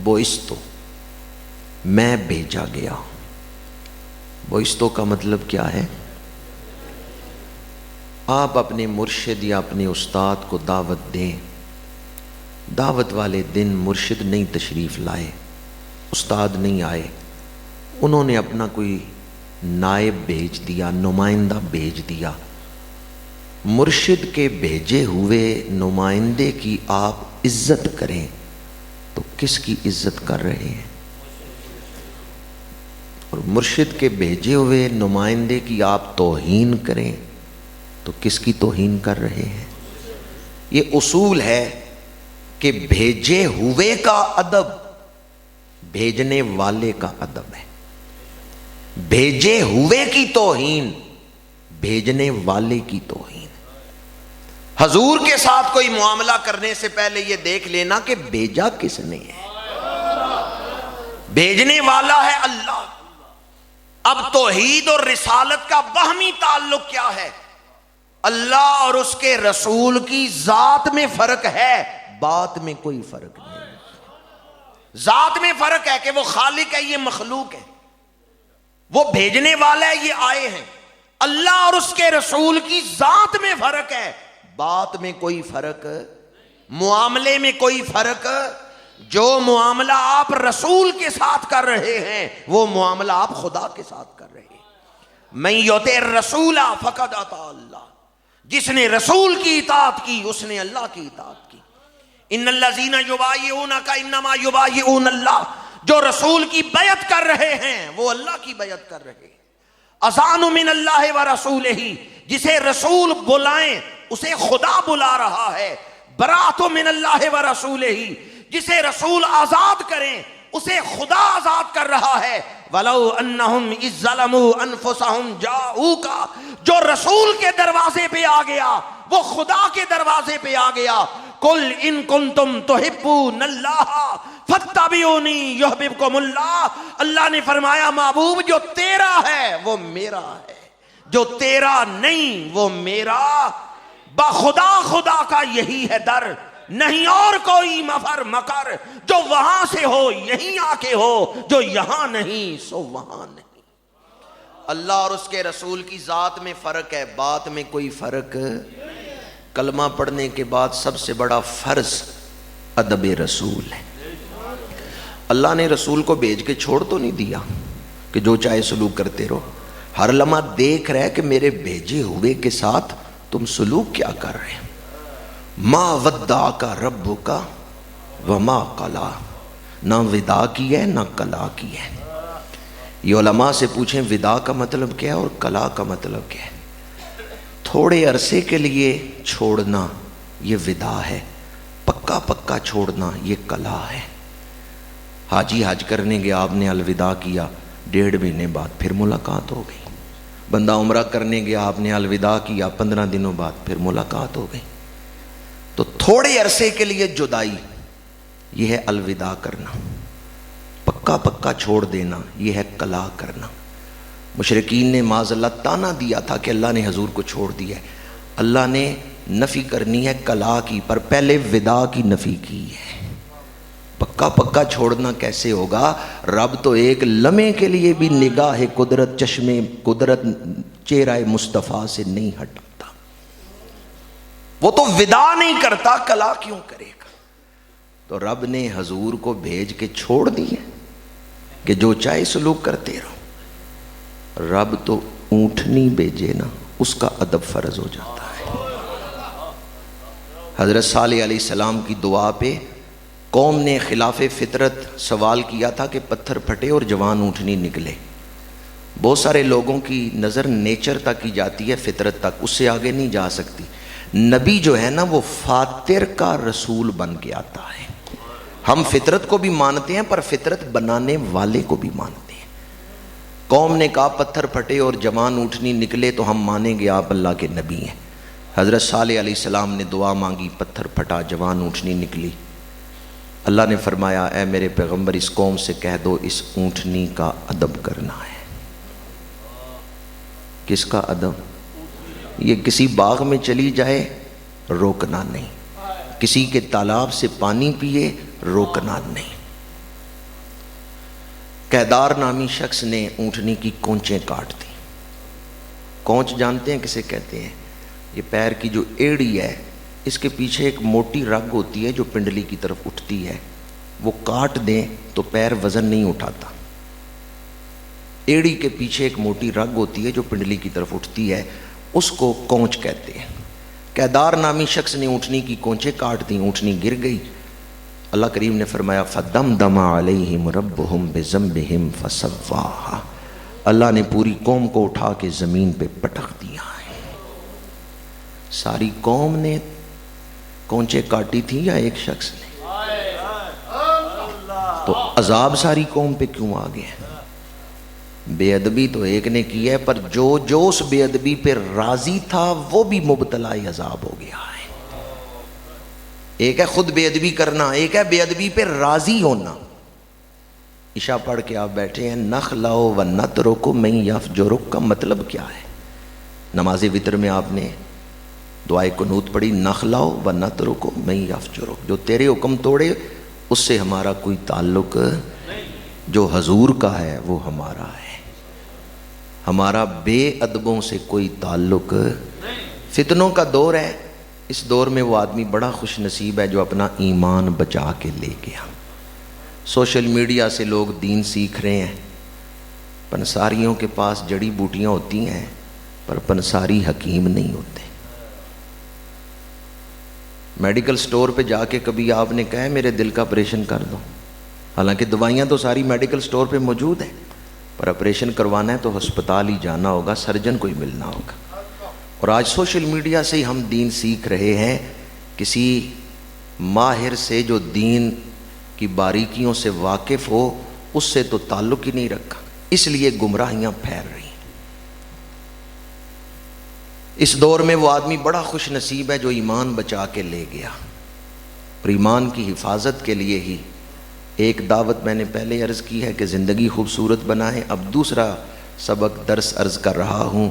A: بوئستو، میں بھیجا گیا ہوں۔ بوئستو کا مطلب کیا ہے؟ آپ اپنے مرشد یا اپنے استاد کو دعوت دیں، دعوت والے دن مرشد نہیں تشریف لائے، استاد نہیں آئے، انہوں نے اپنا کوئی نائب بھیج دیا، نمائندہ بھیج دیا۔ مرشد کے بھیجے ہوئے نمائندے کی آپ عزت کریں تو کس کی عزت کر رہے ہیں؟ اور مرشد کے بھیجے ہوئے نمائندے کی آپ توہین کریں تو کس کی توہین کر رہے ہیں؟ یہ اصول ہے کہ بھیجے ہوئے کا ادب بھیجنے والے کا ادب ہے، بھیجے ہوئے کی توہین بھیجنے والے کی توہین۔ حضور کے ساتھ کوئی معاملہ کرنے سے پہلے یہ دیکھ لینا کہ بھیجا کس نے ہے۔ بھیجنے والا ہے اللہ۔ اب توحید اور رسالت کا باہمی تعلق کیا ہے؟ اللہ اور اس کے رسول کی ذات میں فرق ہے، بات میں کوئی فرق نہیں۔ ذات میں فرق ہے کہ وہ خالق ہے، یہ مخلوق ہے، وہ بھیجنے والا ہے، یہ آئے ہیں۔ اللہ اور اس کے رسول کی ذات میں فرق ہے، بات میں کوئی فرق، معاملے میں کوئی فرق۔ جو معاملہ آپ رسول کے ساتھ کر رہے ہیں وہ معاملہ آپ خدا کے ساتھ کر رہے ہیں۔ من یطع الرسول فقد اطاع اللہ، جس نے رسول کی اطاعت کی اس نے اللہ کی اطاعت کی۔ ان الذین یبایعونک انما یبایعون اللہ، جو رسول کی بیعت کر رہے ہیں وہ اللہ کی بیعت کر رہے ہیں۔ اذان من اللہ ورسولہ، جسے رسول بلائیں اسے خدا بلا رہا ہے۔ برات من اللہ ورسولہ، جسے رسول آزاد کریں اسے خدا آزاد کر رہا ہے۔ وَلَوْ أَنَّهُمْ إِذْ ظَلَمُوا أَنفُسَهُمْ جَاءُوكَ، جو رسول کے دروازے پہ آ گیا وہ خدا کے دروازے پہ آ گیا۔ قُلْ إِن كُنتُمْ تُحِبُّونَ اللَّهَ فَاتَّبِعُونِي يُحْبِبْكُمُ اللَّهُ، اللہ نے فرمایا محبوب جو تیرا ہے وہ میرا ہے، جو تیرا نہیں وہ میرا۔ با خدا خدا کا یہی ہے در، نہیں اور کوئی مفر مکر، جو وہاں سے ہو یہیں آ کے ہو، جو یہاں نہیں سو وہاں نہیں۔ اللہ اور اس کے رسول کی ذات میں فرق ہے، بات میں کوئی فرق۔ کلمہ پڑھنے کے بعد سب سے بڑا فرض ادب رسول ہے۔ اللہ نے رسول کو بھیج کے چھوڑ تو نہیں دیا کہ جو چاہے سلوک کرتے رہو، ہر لمحہ دیکھ رہے کہ میرے بھیجے ہوئے کے ساتھ تم سلوک کیا کر رہے ہیں۔ ما ودعک ربک وما قلی، نہ ودا کی ہے نہ قلا کی ہے۔ یہ علماء سے پوچھیں ودا کا مطلب کیا ہے اور قلا کا مطلب کیا ہے۔ تھوڑے عرصے کے لیے چھوڑنا یہ ودا ہے، پکا پکا چھوڑنا یہ قلا ہے۔ حاجی حج کرنے گیا، آپ نے الوداع کیا، 1.5 مہینے بعد پھر ملاقات ہو گئی۔ بندہ عمرہ کرنے گیا، آپ نے الوداع کیا، 15 دنوں بعد پھر ملاقات ہو گئی۔ تو تھوڑے عرصے کے لیے جدائی یہ ہے الوداع کرنا، پکا پکا چھوڑ دینا یہ ہے قلا کرنا۔ مشرکین نے معاذ اللہ تانا دیا تھا کہ اللہ نے حضور کو چھوڑ دیا ہے۔ اللہ نے نفی کرنی ہے قلا کی، پر پہلے ودا کی نفی کی ہے۔ پکا پکا چھوڑنا کیسے ہوگا؟ رب تو ایک لمحے کے لیے بھی نگاہ قدرت، چشمے قدرت چہرہ مصطفیٰ سے نہیں ہٹتا۔ وہ تو ودا نہیں کرتا، قلا کیوں کرے گا؟ تو رب نے حضور کو بھیج کے چھوڑ دیے کہ جو چاہے سلوک کرتے رہو۔ رب تو اونٹنی بھیجے نا، اس کا ادب فرض ہو جاتا ہے۔ حضرت صالح علیہ السلام کی دعا پہ قوم نے خلاف فطرت سوال کیا تھا کہ پتھر پھٹے اور جوان اونٹنی نکلے۔ بہت سارے لوگوں کی نظر نیچر تک ہی جاتی ہے، فطرت تک، اس سے آگے نہیں جا سکتی۔ نبی جو ہے نا وہ فاتر کا رسول بن کے آتا ہے۔ ہم فطرت کو بھی مانتے ہیں پر فطرت بنانے والے کو بھی مانتے ہیں۔ قوم نے کہا پتھر پھٹے اور جوان اونٹنی نکلے تو ہم مانیں گے آپ اللہ کے نبی ہیں۔ حضرت صالح علیہ السلام نے دعا مانگی، پتھر پھٹا، جوان اونٹنی نکلی۔ اللہ نے فرمایا اے میرے پیغمبر اس قوم سے کہہ دو اس اونٹنی کا ادب کرنا ہے۔ کس کا ادب؟ یہ کسی باغ میں چلی جائے روکنا نہیں، کسی کے تالاب سے پانی پیے روکنا نہیں۔ قیدار نامی شخص نے اونٹنی کی کونچیں کاٹ دی۔ کونچ جانتے ہیں کسے کہتے ہیں؟ یہ پیر کی جو ایڑی ہے اس کے پیچھے ایک موٹی رگ ہوتی ہے جو پنڈلی کی طرف اٹھتی ہے، وہ کاٹ دیں تو پیر وزن نہیں اٹھاتا۔ ایڑی کے پیچھے ایک موٹی رگ ہوتی ہے جو پنڈلی کی طرف اٹھتی ہے، اس کو کونچ کہتے ہیں۔ قیدار نامی شخص نے اونٹنی کی کونچیں کاٹ دیں، اونٹنی گر گئی۔ اللہ کریم نے فرمایا فَدَمْدَمَ عَلَيْهِمْ رَبُّهُمْ بِذَنبِهِمْ فَسَوَّاهَا، اللہ نے پوری قوم کو اٹھا کے زمین پہ پٹک دیا ہے۔ ساری قوم نے کونچیں کاٹی تھی یا ایک شخص نے؟ تو عذاب ساری قوم پہ کیوں آ گیا؟ بے ادبی تو ایک نے کی ہے، پر جو اس بے ادبی پہ راضی تھا وہ بھی مبتلا عذاب ہو گیا ہے۔ ایک ہے خود بے ادبی کرنا، ایک ہے بے ادبی پہ راضی ہونا۔ عشاء پڑھ کے آپ بیٹھے ہیں، نخلع و نترک من یفجرک کا مطلب کیا ہے؟ نماز وتر میں آپ نے دعائے قنوت پڑھی، نخلع و نترک من یفجرک، جو تیرے حکم توڑے اس سے ہمارا کوئی تعلق، جو حضور کا ہے وہ ہمارا ہے، ہمارا بے ادبوں سے کوئی تعلق۔ فتنوں کا دور ہے، اس دور میں وہ آدمی بڑا خوش نصیب ہے جو اپنا ایمان بچا کے لے گیا۔ سوشل میڈیا سے لوگ دین سیکھ رہے ہیں، پنساریوں کے پاس جڑی بوٹیاں ہوتی ہیں پر پنساری حکیم نہیں ہوتے۔ میڈیکل سٹور پہ جا کے کبھی آپ نے کہا ہے میرے دل کا آپریشن کر دو، حالانکہ دوائیاں تو ساری میڈیکل سٹور پہ موجود ہیں، پر آپریشن کروانا ہے تو ہسپتال ہی جانا ہوگا، سرجن کو ہی ملنا ہوگا۔ اور آج سوشل میڈیا سے ہی ہم دین سیکھ رہے ہیں، کسی ماہر سے جو دین کی باریکیوں سے واقف ہو اس سے تو تعلق ہی نہیں رکھا، اس لیے گمراہیاں پھیل رہی ہیں۔ اس دور میں وہ آدمی بڑا خوش نصیب ہے جو ایمان بچا کے لے گیا، اور ایمان کی حفاظت کے لیے ہی ایک دعوت میں نے پہلے عرض کی ہے کہ زندگی خوبصورت بنائیں، اب دوسرا سبق درس عرض کر رہا ہوں،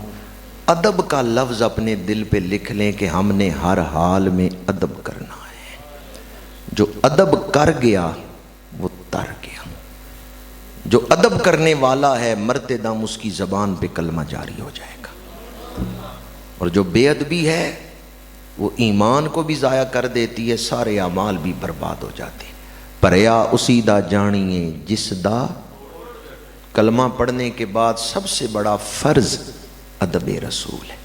A: ادب کا لفظ اپنے دل پہ لکھ لیں کہ ہم نے ہر حال میں ادب کرنا ہے۔ جو ادب کر گیا وہ تر گیا. جو ادب کرنے والا ہے مرتے دم اس کی زبان پہ کلمہ جاری ہو جائے گا. اور جو بے ادبی ہے وہ ایمان کو بھی ضائع کر دیتی ہے, سارے اعمال بھی برباد ہو جاتے ہیں. پریا اسی دا جانیے جس دا. کلمہ پڑھنے کے بعد سب سے بڑا فرض ادب رسول ہے.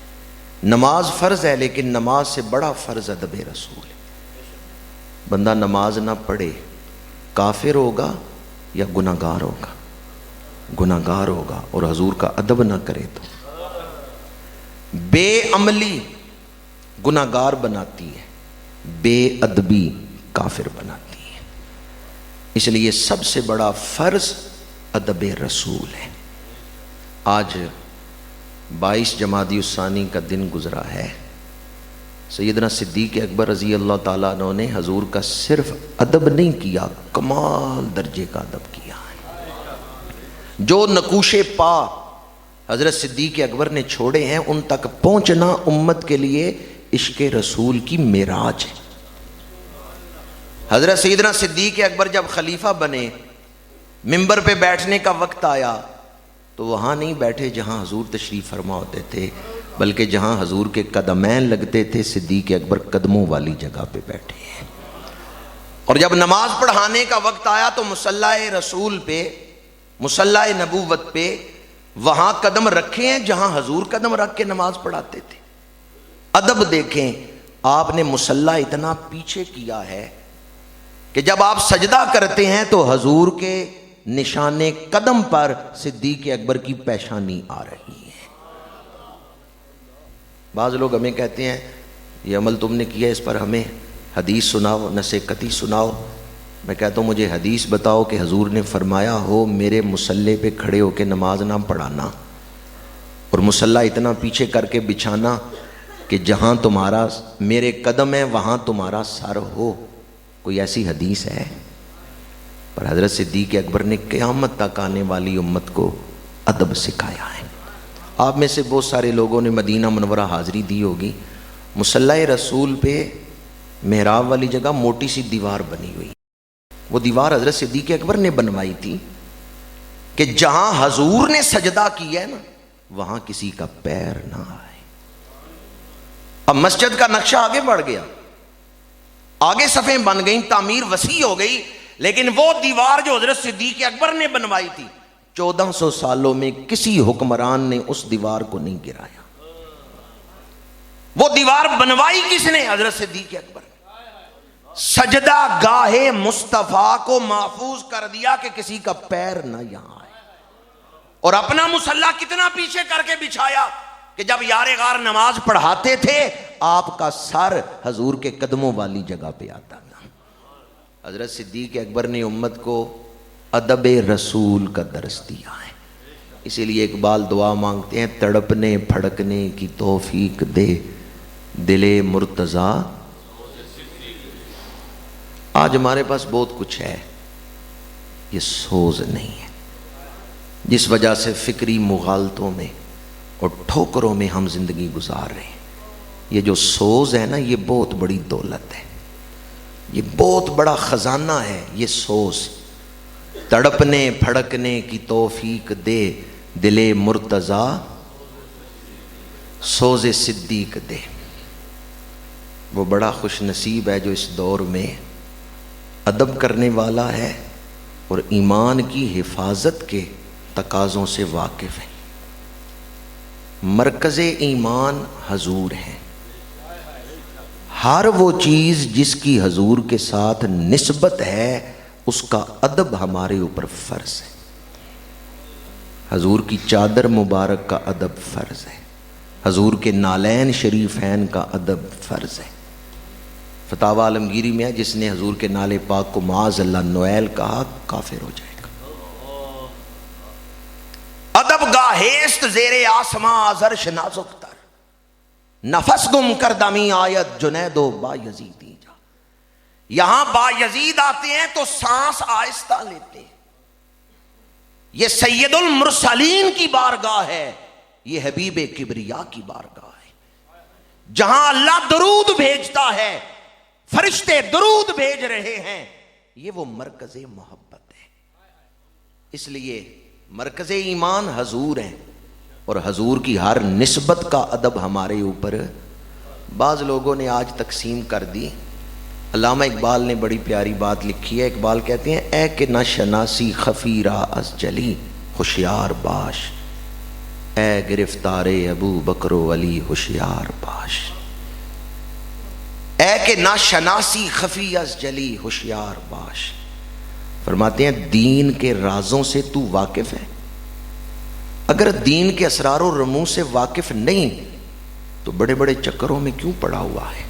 A: نماز فرض ہے لیکن نماز سے بڑا فرض ادب رسول ہے. بندہ نماز نہ پڑھے کافر ہوگا یا گناہگار ہوگا؟ گناہگار ہوگا. اور حضور کا ادب نہ کرے تو بے عملی گناہگار بناتی ہے, بے ادبی کافر بناتی ہے. اس لیے سب سے بڑا فرض ادب رسول ہے. آج 22 جمادی الثانی کا دن گزرا ہے. سیدنا صدیق اکبر رضی اللہ تعالیٰ عنہ نے حضور کا صرف ادب نہیں کیا, کمال درجے کا ادب کیا ہے. جو نقوش پا حضرت صدیق اکبر نے چھوڑے ہیں ان تک پہنچنا امت کے لیے عشق رسول کی معراج ہے. حضرت سیدنا صدیق اکبر جب خلیفہ بنے, منبر پہ بیٹھنے کا وقت آیا تو وہاں نہیں بیٹھے جہاں حضور تشریف فرما ہوتے تھے, بلکہ جہاں حضور کے قدمین لگتے تھے صدیق اکبر قدموں والی جگہ پہ بیٹھے ہیں. اور جب نماز پڑھانے کا وقت آیا تو مصلی رسول پہ, مصلی نبوت پہ وہاں قدم رکھے ہیں جہاں حضور قدم رکھ کے نماز پڑھاتے تھے. ادب دیکھیں, آپ نے مصلی اتنا پیچھے کیا ہے کہ جب آپ سجدہ کرتے ہیں تو حضور کے نشان قدم پر صدیق اکبر کی پیشانی آ رہی ہے. بعض لوگ ہمیں کہتے ہیں یہ عمل تم نے کیا, اس پر ہمیں حدیث سناؤ, نصیحتی سناؤ. میں کہتا ہوں مجھے حدیث بتاؤ کہ حضور نے فرمایا ہو میرے مصلی پہ کھڑے ہو کے نماز نہ پڑھانا اور مصلی اتنا پیچھے کر کے بچھانا کہ جہاں تمہارا میرے قدم ہے وہاں تمہارا سر ہو. کوئی ایسی حدیث ہے؟ پر حضرت صدیق اکبر نے قیامت تک آنے والی امت کو ادب سکھایا ہے. آپ میں سے بہت سارے لوگوں نے مدینہ منورہ حاضری دی ہوگی. مصلی رسول پہ محراب والی جگہ موٹی سی دیوار بنی ہوئی. وہ دیوار حضرت صدیق اکبر نے بنوائی تھی کہ جہاں حضور نے سجدہ کیا ہے نا وہاں کسی کا پیر نہ آئے. اب مسجد کا نقشہ آگے بڑھ گیا, آگے صفیں بن گئیں, تعمیر وسیع ہو گئی, لیکن وہ دیوار جو حضرت صدیق اکبر نے بنوائی تھی 1400 سالوں میں کسی حکمران نے اس دیوار کو نہیں گرایا. وہ دیوار بنوائی کس نے؟ حضرت صدیق اکبر. سجدہ گاہ مصطفیٰ کو محفوظ کر دیا کہ کسی کا پیر نہ یہاں آئے. اور اپنا مصلی کتنا پیچھے کر کے بچھایا کہ جب یار غار نماز پڑھاتے تھے آپ کا سر حضور کے قدموں والی جگہ پہ آتا تھا. حضرت صدیق اکبر نے امت کو ادب رسول کا درس دیا ہے. اسی لیے اقبال دعا مانگتے ہیں, تڑپنے پھڑکنے کی توفیق دے دل مرتضیٰ. آج ہمارے پاس بہت کچھ ہے, یہ سوز نہیں ہے, جس وجہ سے فکری مغالطوں میں اور ٹھوکروں میں ہم زندگی گزار رہے ہیں. یہ جو سوز ہے نا یہ بہت بڑی دولت ہے, یہ بہت بڑا خزانہ ہے. یہ سوز تڑپنے پھڑکنے کی توفیق دے دل مرتضیٰ سوز صدیق دے. وہ بڑا خوش نصیب ہے جو اس دور میں ادب کرنے والا ہے اور ایمان کی حفاظت کے تقاضوں سے واقف ہے. مرکز ایمان حضور ہے. ہر وہ چیز جس کی حضور کے ساتھ نسبت ہے اس کا ادب ہمارے اوپر فرض ہے. حضور کی چادر مبارک کا ادب فرض ہے, حضور کے نالین شریفین کا ادب فرض ہے. فتاوی عالمگیری میں ہے جس نے حضور کے نالے پاک کو معاذ اللہ نویل کہا کافر ہو جائے گا. ادب گاہیست زیر آسماں آزرش نازک تر, نفس گم کر دمی آیت جنید و با یزیدی جا. یہاں با یزید آتے ہیں تو سانس آہستہ لیتے ہیں. یہ سید المرسلین کی بارگاہ ہے, یہ حبیب کبریا کی بارگاہ ہے. جہاں اللہ درود بھیجتا ہے فرشتے درود بھیج رہے ہیں، یہ وہ مرکز محبت ہے۔ اس لیے مرکز ایمان حضور ہیں، اور حضور کی ہر نسبت کا ادب ہمارے اوپر بعض لوگوں نے آج تقسیم کر دی۔ علامہ اقبال نے بڑی پیاری بات لکھی ہے۔ اقبال کہتے ہیں اے کہ نہ شناسی خفی را از جلی ہوشیار باش، اے گرفتار ابو بکر و علی ہوشیار باش۔ اے کہ نہ شناسی خفی از جلی ہوشیار باش، فرماتے ہیں دین کے رازوں سے تو واقف ہے؟ اگر دین کے اسرار و رموز سے واقف نہیں تو بڑے بڑے چکروں میں کیوں پڑا ہوا ہے؟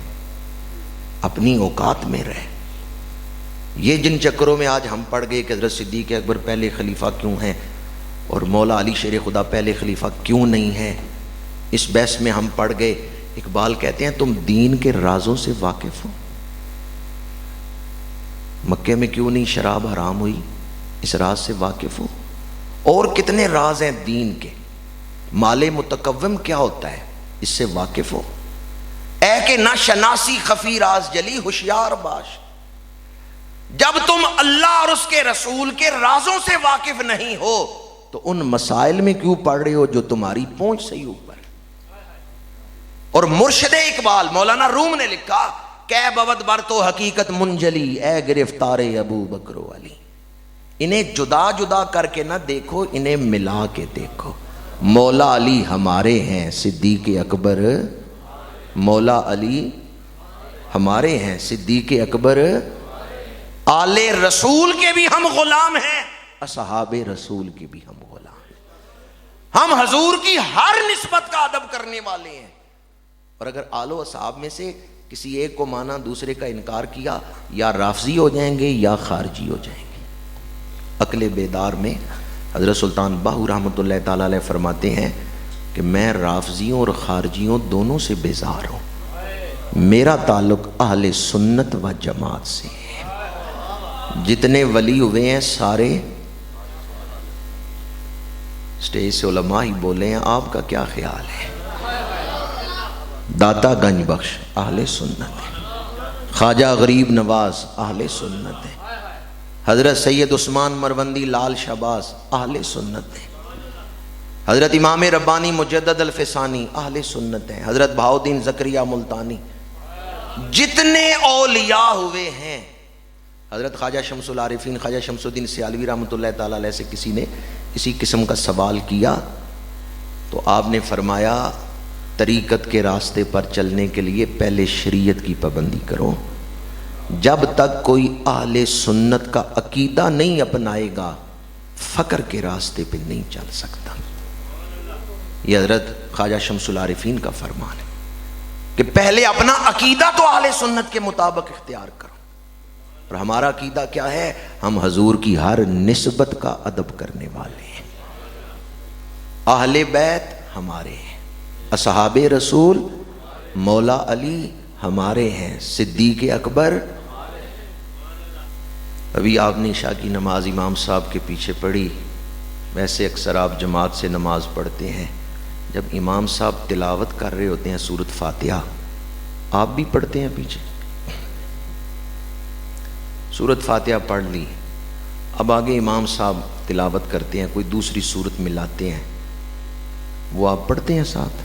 A: اپنی اوقات میں رہ۔ یہ جن چکروں میں آج ہم پڑ گئے کہ حضرت صدیق اکبر پہلے خلیفہ کیوں ہیں اور مولا علی شیر خدا پہلے خلیفہ کیوں نہیں ہیں، اس بحث میں ہم پڑ گئے۔ اقبال کہتے ہیں تم دین کے رازوں سے واقف ہو؟ مکے میں کیوں نہیں شراب حرام ہوئی، اس راز سے واقف ہو؟ اور کتنے راز ہیں دین کے؟ مال متقوم کیا ہوتا ہے، اس سے واقف ہو؟ اے کہ نہ شناسی خفی راز جلی ہوشیار باش۔ جب تم اللہ اور اس کے رسول کے رازوں سے واقف نہیں ہو تو ان مسائل میں کیوں پڑھ رہے ہو جو تمہاری پہنچ سے ہی اوپر۔ اور مرشد اقبال مولانا روم نے لکھا کہ بود بر تو حقیقت منجلی، اے گرفتار ابو بکر و علی۔ انہیں جدا جدا کر کے نہ دیکھو، انہیں ملا کے دیکھو۔ مولا علی ہمارے ہیں، صدیق اکبر مولا علی ہمارے ہیں، صدیق اکبر آل رسول کے بھی ہم غلام ہیں، اصحاب رسول کے بھی ہم غلام ہیں۔ ہم حضور کی ہر نسبت کا ادب کرنے والے ہیں، اور اگر آل و اصحاب میں سے کسی ایک کو مانا دوسرے کا انکار کیا، یا رافضی ہو جائیں گے یا خارجی ہو جائیں گے۔ عقل بیدار میں حضرت سلطان باہو رحمۃ اللہ تعالی علیہ فرماتے ہیں کہ میں رافضیوں اور خارجیوں دونوں سے بیزار ہوں، میرا تعلق اہل سنت و جماعت سے ہے۔ جتنے ولی ہوئے ہیں سارے اسٹیج سے علماء ہی بولے ہیں، آپ کا کیا خیال ہے؟ داتا گنج بخش اہل سنت ہے، خواجہ غریب نواز اہل سنت ہے، حضرت سید عثمان مروندی لال شہباز اہل سنت ہے، حضرت امام ربانی مجدد الفسانی اہل سنت ہیں، حضرت بہاؤدین زکریا ملتانی، جتنے اولیاء ہوئے ہیں۔ حضرت خواجہ شمس العارفین خواجہ شمس الدین سیالوی رحمۃ اللہ تعالی علیہ سے کسی نے اسی قسم کا سوال کیا تو آپ نے فرمایا طریقت کے راستے پر چلنے کے لیے پہلے شریعت کی پابندی کرو، جب تک کوئی اہل سنت کا عقیدہ نہیں اپنائے گا فقر کے راستے پہ نہیں چل سکتا۔ یہ حضرت خواجہ شمس العارفین کا فرمان ہے کہ پہلے اپنا عقیدہ تو اہل سنت کے مطابق اختیار کرو۔ اور ہمارا عقیدہ کیا ہے؟ ہم حضور کی ہر نسبت کا ادب کرنے والے ہیں۔ اہل بیت ہمارے ہیں، اصحاب رسول مولا علی ہمارے ہیں، صدیق اکبر۔ ابھی آپ نے عشاء کی نماز امام صاحب کے پیچھے پڑھی، ویسے اکثر آپ جماعت سے نماز پڑھتے ہیں، جب امام صاحب تلاوت کر رہے ہوتے ہیں سورۃ فاتحہ آپ بھی پڑھتے ہیں پیچھے؟ سورۃ فاتحہ پڑھ لی، اب آگے امام صاحب تلاوت کرتے ہیں، کوئی دوسری سورت ملاتے ہیں، وہ آپ پڑھتے ہیں ساتھ؟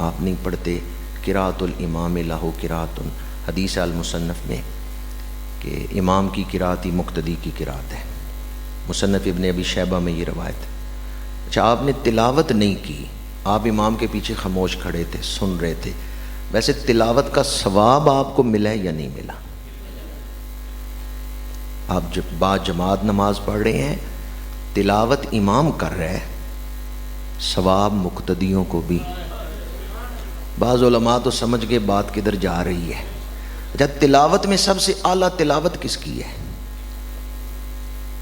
A: آپ نہیں پڑھتے۔ قراءۃ الامام لہ قراءۃ، حدیث المصنف میں کہ امام کی قراءت ہی مقتدی کی قراءت ہے، مصنف ابن ابی شیبہ میں یہ روایت ہے۔ اچھا آپ نے تلاوت نہیں کی، آپ امام کے پیچھے خاموش کھڑے تھے، سن رہے تھے، ویسے تلاوت کا ثواب آپ کو ملا ہے یا نہیں ملا؟ آپ جب با جماعت نماز پڑھ رہے ہیں، تلاوت امام کر رہے ہیں، ثواب مقتدیوں کو بھی۔ بعض علماء تو سمجھ کے بات کدھر جا رہی ہے۔ اچھا تلاوت میں سب سے اعلیٰ تلاوت کس کی ہے؟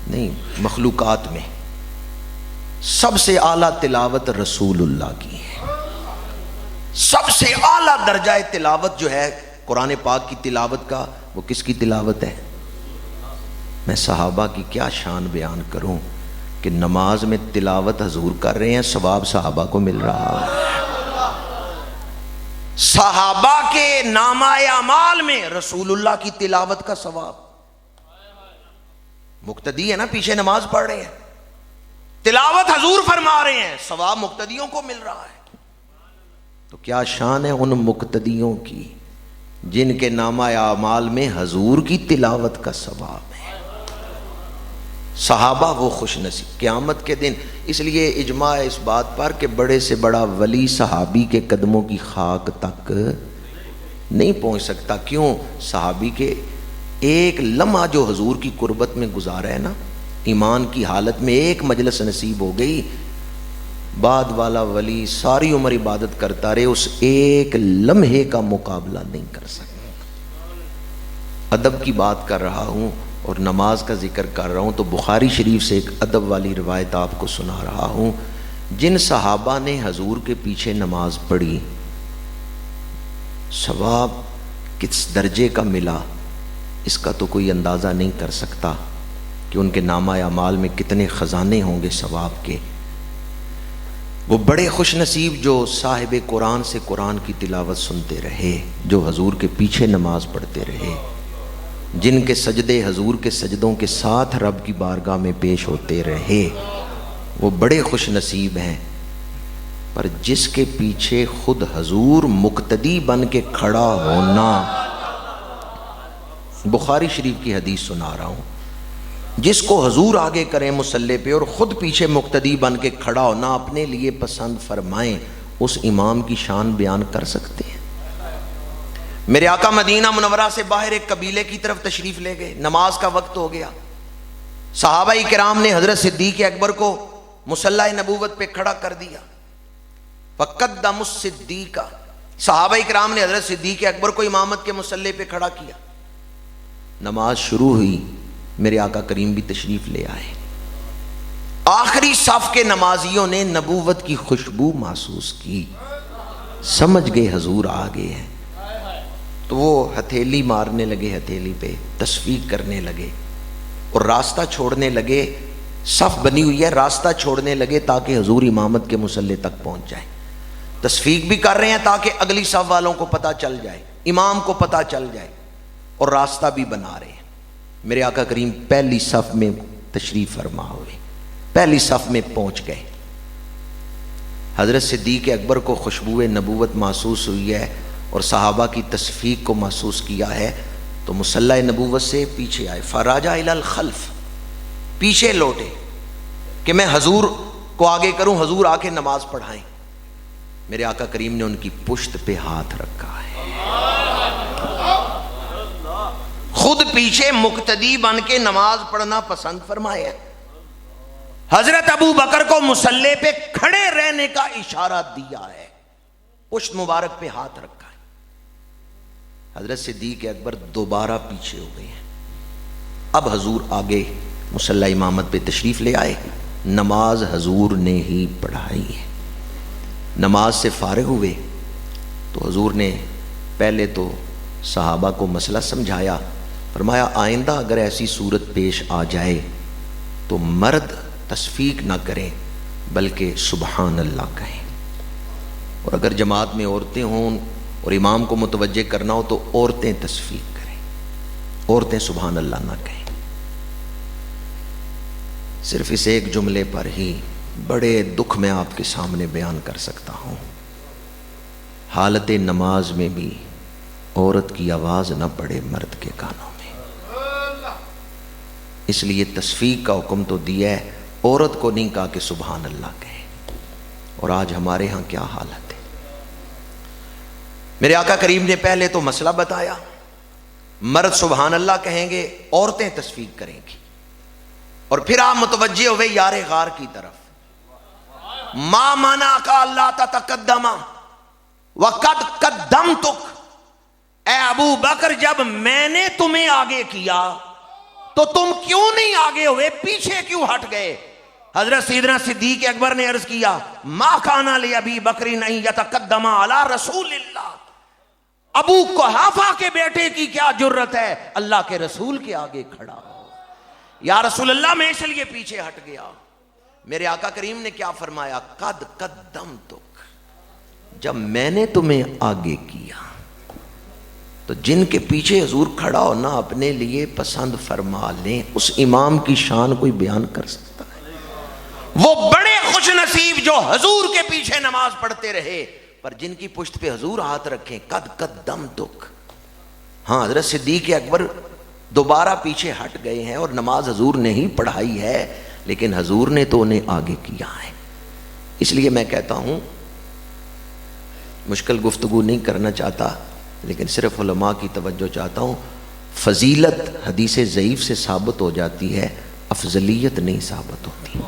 A: نہیں، مخلوقات میں سب سے اعلیٰ تلاوت رسول اللہ کی ہے۔ سب سے اعلیٰ درجہ تلاوت جو ہے قرآن پاک کی تلاوت کا، وہ کس کی تلاوت ہے؟ میں صحابہ کی کیا شان بیان کروں کہ نماز میں تلاوت حضور کر رہے ہیں، ثواب صحابہ کو مل رہا ہے۔ صحابہ کے نامہ اعمال میں رسول اللہ کی تلاوت کا ثواب. مقتدی ہے نا، پیچھے نماز پڑھ رہے ہیں، تلاوت حضور فرما رہے ہیں، ثواب مقتدیوں کو مل رہا ہے. تو کیا شان ہے ان مقتدیوں کی جن کے نامہ اعمال میں حضور کی تلاوت کا ثواب ہے. صحابہ وہ خوش نصیب قیامت کے دن. اس لیے اجماع ہے اس بات پر کہ بڑے سے بڑا ولی صحابی کے قدموں کی خاک تک نہیں پہنچ سکتا. کیوں؟ صحابی کے ایک لمحہ جو حضور کی قربت میں گزارا ہے نا، ایمان کی حالت میں ایک مجلس نصیب ہو گئی، بعد والا ولی ساری عمر عبادت کرتا رہے، اس ایک لمحے کا مقابلہ نہیں کر سکتا. ادب کی بات کر رہا ہوں اور نماز کا ذکر کر رہا ہوں تو بخاری شریف سے ایک ادب والی روایت آپ کو سنا رہا ہوں. جن صحابہ نے حضور کے پیچھے نماز پڑھی، ثواب کس درجے کا ملا اس کا تو کوئی اندازہ نہیں کر سکتا کہ ان کے نامہ اعمال میں کتنے خزانے ہوں گے ثواب کے. وہ بڑے خوش نصیب جو صاحب قرآن سے قرآن کی تلاوت سنتے رہے، جو حضور کے پیچھے نماز پڑھتے رہے، جن کے سجدے حضور کے سجدوں کے ساتھ رب کی بارگاہ میں پیش ہوتے رہے، وہ بڑے خوش نصیب ہیں. پر جس کے پیچھے خود حضور مقتدی بن کے کھڑا ہونا، بخاری شریف کی حدیث سنا رہا ہوں، جس کو حضور آگے کریں مصلی پہ اور خود پیچھے مقتدی بن کے کھڑا ہونا اپنے لیے پسند فرمائیں، اس امام کی شان بیان کر سکتے ہیں؟ میرے آقا مدینہ منورہ سے باہر ایک قبیلے کی طرف تشریف لے گئے، نماز کا وقت ہو گیا. صحابہ کرام نے حضرت صدیق اکبر کو مصلی نبوت پہ کھڑا کر دیا. فقدموا الصدیق، صحابہ کرام نے حضرت صدیق اکبر کو امامت کے مصلی پہ کھڑا کیا. نماز شروع ہوئی، میرے آقا کریم بھی تشریف لے آئے. آخری صف کے نمازیوں نے نبوت کی خوشبو محسوس کی، سمجھ گئے حضور آ گئے ہیں. تو وہ ہتھیلی مارنے لگے، ہتھیلی پہ تصفیق کرنے لگے اور راستہ چھوڑنے لگے. صف بنی ہوئی ہے، راستہ چھوڑنے لگے تاکہ حضور امامت کے مصلی تک پہنچ جائیں. تصفیق بھی کر رہے ہیں تاکہ اگلی صف والوں کو پتہ چل جائے، امام کو پتہ چل جائے، اور راستہ بھی بنا رہے ہیں. میرے آقا کریم پہلی صف میں تشریف فرما ہوئے، پہلی صف میں پہنچ گئے. حضرت صدیق اکبر کو خوشبو نبوت محسوس ہوئی ہے اور صحابہ کی تصفیق کو محسوس کیا ہے، تو مصلی نبوت سے پیچھے آئے. فراجع الی الخلف، پیچھے لوٹے کہ میں حضور کو آگے کروں، حضور آ کے نماز پڑھائیں. میرے آقا کریم نے ان کی پشت پہ ہاتھ رکھا ہے، خود پیچھے مقتدی بن کے نماز پڑھنا پسند فرمایا. حضرت ابو بکر کو مصلی پہ کھڑے رہنے کا اشارہ دیا ہے، پشت مبارک پہ ہاتھ رکھا ہے. حضرت صدیق اکبر دوبارہ پیچھے ہو گئے ہیں. اب حضور آگے مصلی امامت پہ تشریف لے آئے، نماز حضور نے ہی پڑھائی ہے. نماز سے فارغ ہوئے تو حضور نے پہلے تو صحابہ کو مسئلہ سمجھایا. فرمایا آئندہ اگر ایسی صورت پیش آ جائے تو مرد تصفیق نہ کریں بلکہ سبحان اللہ کہیں، اور اگر جماعت میں عورتیں ہوں اور امام کو متوجہ کرنا ہو تو عورتیں تصفیق کریں، عورتیں سبحان اللہ نہ کہیں. صرف اس ایک جملے پر ہی بڑے دکھ میں آپ کے سامنے بیان کر سکتا ہوں. حالت نماز میں بھی عورت کی آواز نہ پڑے مرد کے کانوں میں، اس لیے تصفیق کا حکم تو دیا ہے، عورت کو نہیں کہا کہ سبحان اللہ کہے. اور آج ہمارے ہاں کیا حالت ہے. میرے آقا کریم نے پہلے تو مسئلہ بتایا، مرد سبحان اللہ کہیں گے، عورتیں تصفیق کریں گی، اور پھر آپ متوجہ ہوئے یار غار کی طرف. ما منعک اللہ تتقدم وقد قدمتک، اے ابو بکر جب میں نے تمہیں آگے کیا تو تم کیوں نہیں آگے ہوئے، پیچھے کیوں ہٹ گئے؟ حضرت سیدنا صدیق اکبر نے عرض کیا ما کان لابی بکر ان یتقدم علی رسول اللہ، ابو قحافہ کے بیٹے کی کیا جرت ہے اللہ کے رسول کے آگے کھڑا ہو. یا رسول اللہ میں اس لیے پیچھے ہٹ گیا. میرے آقا کریم نے کیا فرمایا؟ قد قدمتک، جب میں نے تمہیں آگے کیا تو جن کے پیچھے حضور کھڑا ہونا اپنے لیے پسند فرما لیں، اس امام کی شان کوئی بیان کر سکتا ہے؟ وہ بڑے خوش نصیب جو حضور کے پیچھے نماز پڑھتے رہے، پر جن کی پشت پہ حضور ہاتھ رکھیں، قد قدم تک. ہاں حضرت صدیق اکبر دوبارہ پیچھے ہٹ گئے ہیں اور نماز حضور نے ہی پڑھائی ہے، لیکن حضور نے تو انہیں آگے کیا ہے. اس لیے میں کہتا ہوں، مشکل گفتگو نہیں کرنا چاہتا لیکن صرف علماء کی توجہ چاہتا ہوں. فضیلت حدیث ضعیف سے ثابت ہو جاتی ہے، افضلیت نہیں ثابت ہوتی.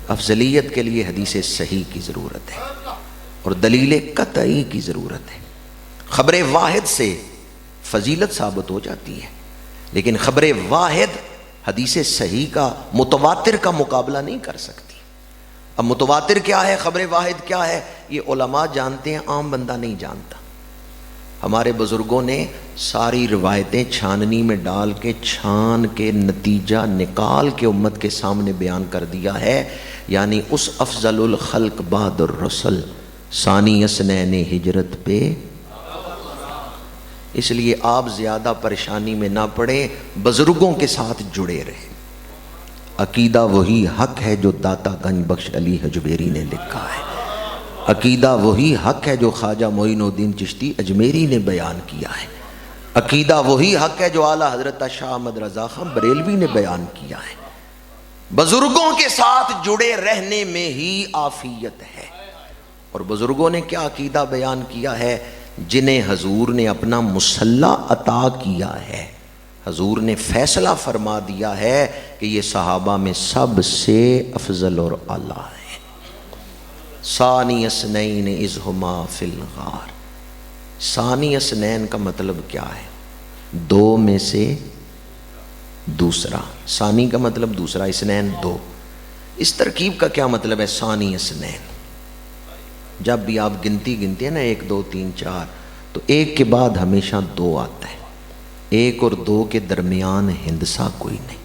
A: افضلیت کے لیے حدیث صحیح کی ضرورت ہے اور دلیل قطعی کی ضرورت ہے. خبر واحد سے فضیلت ثابت ہو جاتی ہے، لیکن خبر واحد حدیث صحیح کا، متواتر کا مقابلہ نہیں کر سکتی. اب متواتر کیا ہے، خبر واحد کیا ہے، یہ علماء جانتے ہیں، عام بندہ نہیں جانتا. ہمارے بزرگوں نے ساری روایتیں چھاننی میں ڈال کے، چھان کے نتیجہ نکال کے امت کے سامنے بیان کر دیا ہے. یعنی اس افضل الخلق بعد الرسل ثانی اثنین ہجرت پہ. اس لیے آپ زیادہ پریشانی میں نہ پڑیں، بزرگوں کے ساتھ جڑے رہیں. عقیدہ وہی حق ہے جو داتا گنج بخش علی حجویری نے لکھا ہے. عقیدہ وہی حق ہے جو خواجہ معین الدین چشتی اجمیری نے بیان کیا ہے. عقیدہ وہی حق ہے جو اعلیٰ حضرت شاہ احمد رضا خان بریلوی نے بیان کیا ہے. بزرگوں کے ساتھ جڑے رہنے میں ہی عافیت ہے. اور بزرگوں نے کیا عقیدہ بیان کیا ہے؟ جنہیں حضور نے اپنا مصلی عطا کیا ہے، حضور نے فیصلہ فرما دیا ہے کہ یہ صحابہ میں سب سے افضل اور اعلیٰ ہے. ثانی اثنین اذ ہما فی الغار. ثانی اثنین کا مطلب کیا ہے؟ دو میں سے دوسرا. ثانی کا مطلب دوسرا، اثنین دو. اس ترکیب کا کیا مطلب ہے ثانی اثنین؟ جب بھی آپ گنتی گنتے ہیں نا 1 2 3 4، تو ایک کے بعد ہمیشہ دو آتا ہے. ایک اور دو کے درمیان ہندسہ کوئی نہیں.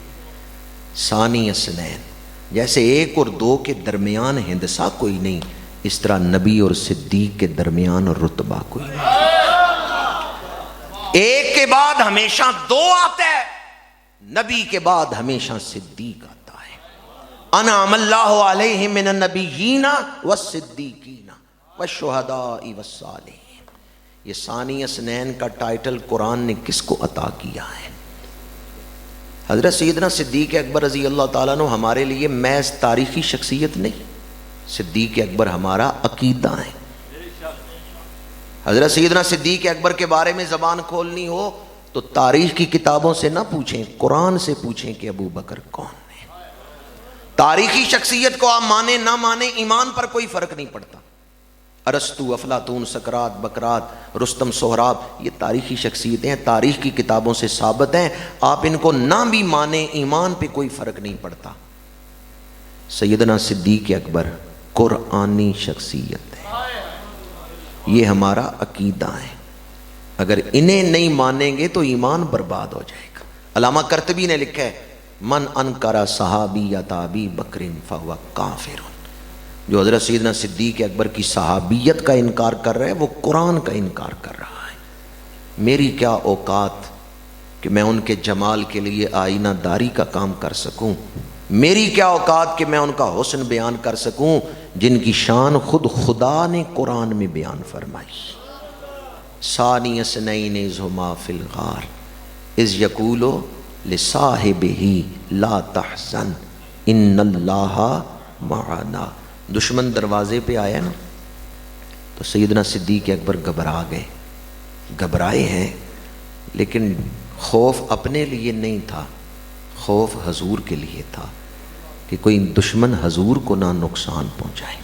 A: ثانی اثنین، جیسے ایک اور دو کے درمیان ہندسہ کوئی نہیں، اس طرح نبی اور صدیق کے درمیان رتبہ کوئی نہیں. ایک کے بعد ہمیشہ دو آتا ہے، نبی کے بعد ہمیشہ صدیق آتا ہے. انعم اللہ علیہم من النبیین والصدیقین والشہداء والصالحین. یہ ثانی اثنین کا ٹائٹل قرآن نے کس کو عطا کیا ہے؟ حضرت سیدنا صدیق اکبر رضی اللہ تعالیٰ عنہ ہمارے لیے محض تاریخی شخصیت نہیں، صدیق اکبر ہمارا عقیدہ ہے. حضرت سیدنا صدیق اکبر کے بارے میں زبان کھولنی ہو تو تاریخ کی کتابوں سے نہ پوچھیں، قرآن سے پوچھیں کہ ابو بکر کون ہے. تاریخی شخصیت کو آپ مانیں نہ مانیں، ایمان پر کوئی فرق نہیں پڑتا. ارسطو، افلاطون، سقراط، بقراط، رستم، سہراب، یہ تاریخی شخصیتیں ہیں، تاریخ کی کتابوں سے ثابت ہیں. آپ ان کو نہ بھی مانیں، ایمان پہ کوئی فرق نہیں پڑتا. سیدنا صدیق اکبر قرآنی شخصیت ہے، یہ ہمارا عقیدہ ہے. اگر انہیں نہیں مانیں گے تو ایمان برباد ہو جائے گا. علامہ قرطبی نے لکھا ہے من انکر صحابیت ابی بکر فہو کافر. جو حضرت سیدنا صدیق اکبر کی صحابیت کا انکار کر رہا ہے وہ قرآن کا انکار کر رہا ہے. میری کیا اوقات کہ میں ان کے جمال کے لیے آئینہ داری کا کام کر سکوں، میری کیا اوقات کہ میں ان کا حسن بیان کر سکوں جن کی شان خود خدا نے قرآن میں بیان فرمائی. ثانی اثنین اذ ہما فی الغار اذ یقول لصاحبہ لا تحزن ان اللہ معنا. دشمن دروازے پہ آیا نا تو سیدنا صدیق اکبر گھبرا گئے. گھبرائے ہیں لیکن خوف اپنے لیے نہیں تھا، خوف حضور کے لیے تھا کہ کوئی دشمن حضور کو نہ نقصان پہنچائے.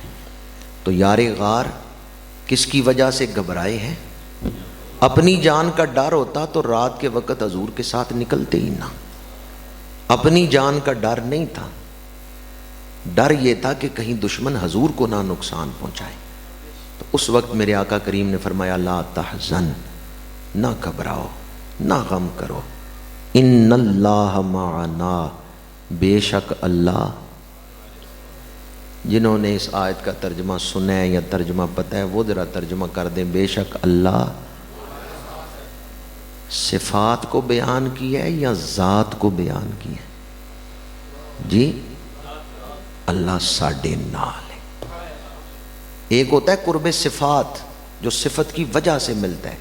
A: تو یار غار کس کی وجہ سے گھبرائے ہیں؟ اپنی جان کا ڈر ہوتا تو رات کے وقت حضور کے ساتھ نکلتے ہی نہ. اپنی جان کا ڈر نہیں تھا، ڈر یہ تھا کہ کہیں دشمن حضور کو نہ نقصان پہنچائے. تو اس وقت میرے آقا کریم نے فرمایا لا تحزن، نہ گھبراؤ، نہ غم کرو، ان اللہ معنا، بے شک اللہ جنہوں نے اس آیت کا ترجمہ سنا ہے یا ترجمہ پتہ ہے وہ ذرا ترجمہ کر دیں. بے شک اللہ صفات کو بیان کیا ہے یا ذات کو بیان کیا ہے؟ جی اللہ ساڈے نال ہے. ایک ہوتا ہے قرب صفات جو صفت کی وجہ سے ملتا ہے،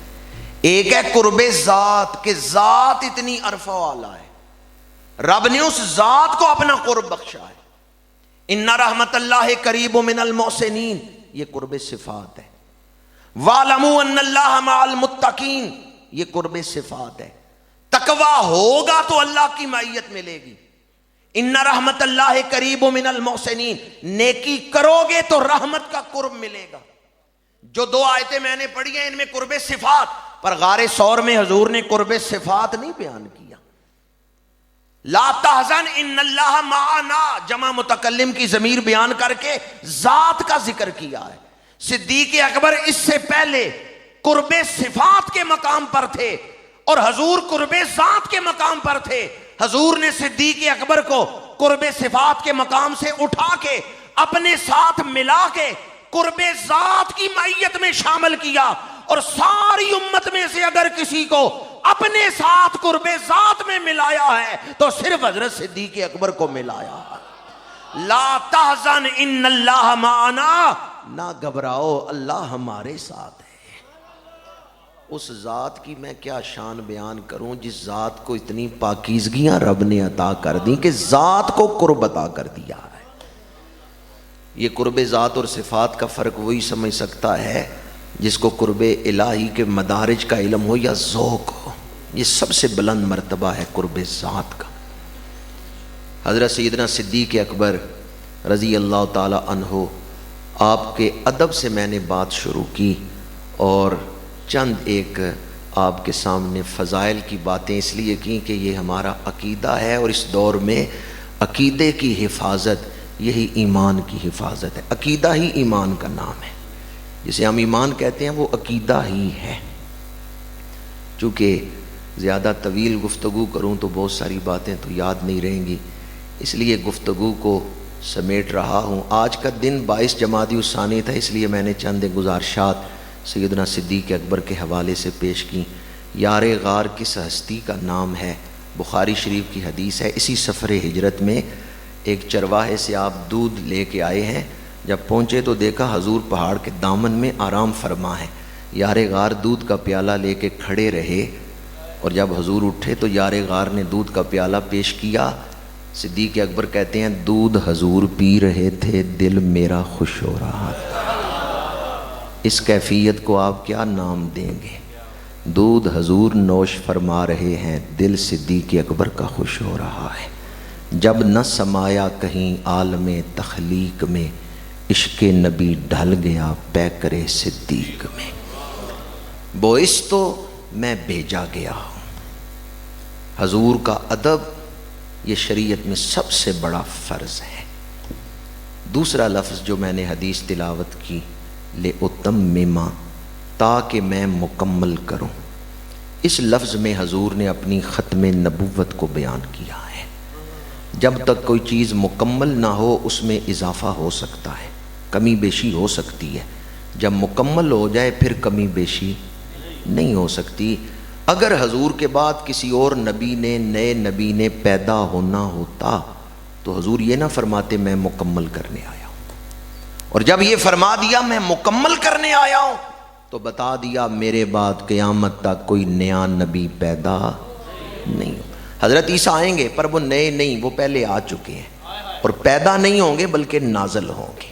A: ایک ہے قرب ذات کہ ذات اتنی عرفہ والا ہے، رب نے اس ذات کو اپنا قرب بخشا ہے. ان رحمت اللہ قریب من المحسنین، یہ قرب صفات ہے. وَاعْلَمُوا أَنَّ اللَّهَ مَعَ الْمُتَّقِينَ، یہ قرب صفات ہے. تقوی ہوگا تو اللہ کی معیت ملے گی. ان رحمت اللہ قریب من المحسنین، نیکی کرو گے تو رحمت کا قرب ملے گا. جو دو آیتیں میں نے پڑھی ہیں ان میں قرب صفات، پر غار ثور میں حضور نے قرب صفات نہیں بیان کیا. لا تحزن ان اللہ معنا، جمع متکلم کی ضمیر بیان کر کے ذات کا ذکر کیا ہے. صدیق اکبر اس سے پہلے قرب صفات کے مقام پر تھے اور حضور قرب ذات کے مقام پر تھے. حضور نے صدیق اکبر کو قرب صفات کے مقام سے اٹھا کے اپنے ساتھ ملا کے قرب ذات کی معیت میں شامل کیا، اور ساری امت میں سے اگر کسی کو اپنے ساتھ قرب ذات میں ملایا ہے تو صرف حضرت صدیق اکبر کو ملایا ہے. لا تحزن ان اللہ معنا، نہ گھبراؤ اللہ ہمارے ساتھ ہے. اس ذات کی میں کیا شان بیان کروں جس ذات کو اتنی پاکیزگیاں رب نے عطا کر دی کہ ذات کو قرب عطا کر دیا ہے. یہ قرب ذات اور صفات کا فرق وہی سمجھ سکتا ہے جس کو قرب الہی کے مدارج کا علم ہو یا ذوق ہو. یہ سب سے بلند مرتبہ ہے قرب ذات کا. حضرت سیدنا صدیق اکبر رضی اللہ تعالی عنہ، آپ کے ادب سے میں نے بات شروع کی اور چند ایک آپ کے سامنے فضائل کی باتیں اس لیے کی کہ یہ ہمارا عقیدہ ہے، اور اس دور میں عقیدے کی حفاظت یہی ایمان کی حفاظت ہے. عقیدہ ہی ایمان کا نام ہے. جسے ہم ایمان کہتے ہیں وہ عقیدہ ہی ہے. چونکہ زیادہ طویل گفتگو کروں تو بہت ساری باتیں تو یاد نہیں رہیں گی، اس لیے گفتگو کو سمیٹ رہا ہوں. آج کا دن 22 جمادی الثانی تھا، اس لیے میں نے چند گزارشات سیدنا صدیق اکبر کے حوالے سے پیش کی. یار غار کس ہستی کا نام ہے، بخاری شریف کی حدیث ہے. اسی سفر ہجرت میں ایک چرواہے سے آپ دودھ لے کے آئے ہیں. جب پہنچے تو دیکھا حضور پہاڑ کے دامن میں آرام فرما ہے. یار غار دودھ کا پیالہ لے کے کھڑے رہے، اور جب حضور اٹھے تو یار غار نے دودھ کا پیالہ پیش کیا. صدیق اکبر کہتے ہیں دودھ حضور پی رہے تھے، دل میرا خوش ہو رہا تھا. اس کیفیت کو آپ کیا نام دیں گے؟ دودھ حضور نوش فرما رہے ہیں، دل صدیق اکبر کا خوش ہو رہا ہے. جب نہ سمایا کہیں عالم تخلیق میں، عشق نبی ڈھل گیا پیکر صدیق میں. باعث تو میں بھیجا گیا ہوں. حضور کا ادب یہ شریعت میں سب سے بڑا فرض ہے. دوسرا لفظ جو میں نے حدیث تلاوت کی، لِأُتَمِّمَ، تاکہ میں مکمل کروں. اس لفظ میں حضور نے اپنی ختم نبوت کو بیان کیا ہے. جب تک کوئی چیز مکمل نہ ہو اس میں اضافہ ہو سکتا ہے، کمی بیشی ہو سکتی ہے. جب مکمل ہو جائے پھر کمی بیشی نہیں ہو سکتی. اگر حضور کے بعد کسی اور نبی نے، نئے نبی نے پیدا ہونا ہوتا تو حضور یہ نہ فرماتے میں مکمل کرنے آیا ہوں، اور جب یہ فرما دیا میں مکمل کرنے آیا ہوں تو بتا دیا میرے بعد قیامت تک کوئی نیا نبی پیدا نہیں ہو. حضرت عیسیٰ آئیں گے پر وہ نئے نہیں، وہ پہلے آ چکے ہیں، اور پیدا نہیں ہوں گے بلکہ نازل ہوں گے.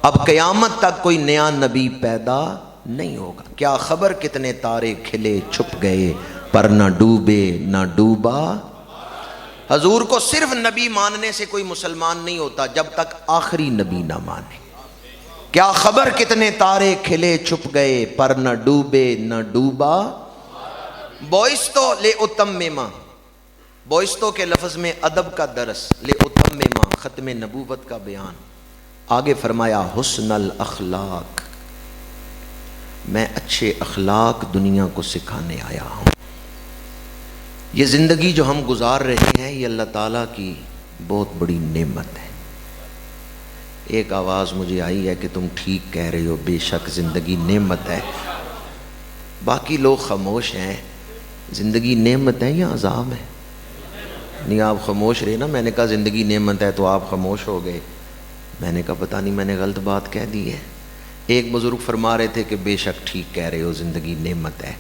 A: اب قیامت تک کوئی نیا نبی پیدا نہیں ہوگا. کیا خبر کتنے تارے کھلے چھپ گئے، پر نہ ڈوبے نہ ڈوبا. حضور کو صرف نبی ماننے سے کوئی مسلمان نہیں ہوتا جب تک آخری نبی نہ مانے. کیا خبر کتنے تارے کھلے چھپ گئے، پر نہ ڈوبے نہ ڈوبا. بوئستو لے اتمما، بوئستو کے لفظ میں ادب کا درس، لے اتمما ختم نبوت کا بیان. آگے فرمایا حسن الاخلاق، میں اچھے اخلاق دنیا کو سکھانے آیا ہوں. یہ زندگی جو ہم گزار رہے ہیں یہ اللہ تعالیٰ کی بہت بڑی نعمت ہے. ایک آواز مجھے آئی ہے کہ تم ٹھیک کہہ رہے ہو، بے شک زندگی نعمت ہے۔ باقی لوگ خاموش ہیں، زندگی نعمت ہے یا عذاب ہے؟ نہیں آپ خاموش رہے نا، میں نے کہا زندگی نعمت ہے تو آپ خاموش ہو گئے۔ میں نے کہا پتہ نہیں میں نے غلط بات کہہ دی ہے۔ ایک بزرگ فرما رہے تھے کہ بے شک ٹھیک کہہ رہے ہو، زندگی نعمت ہے۔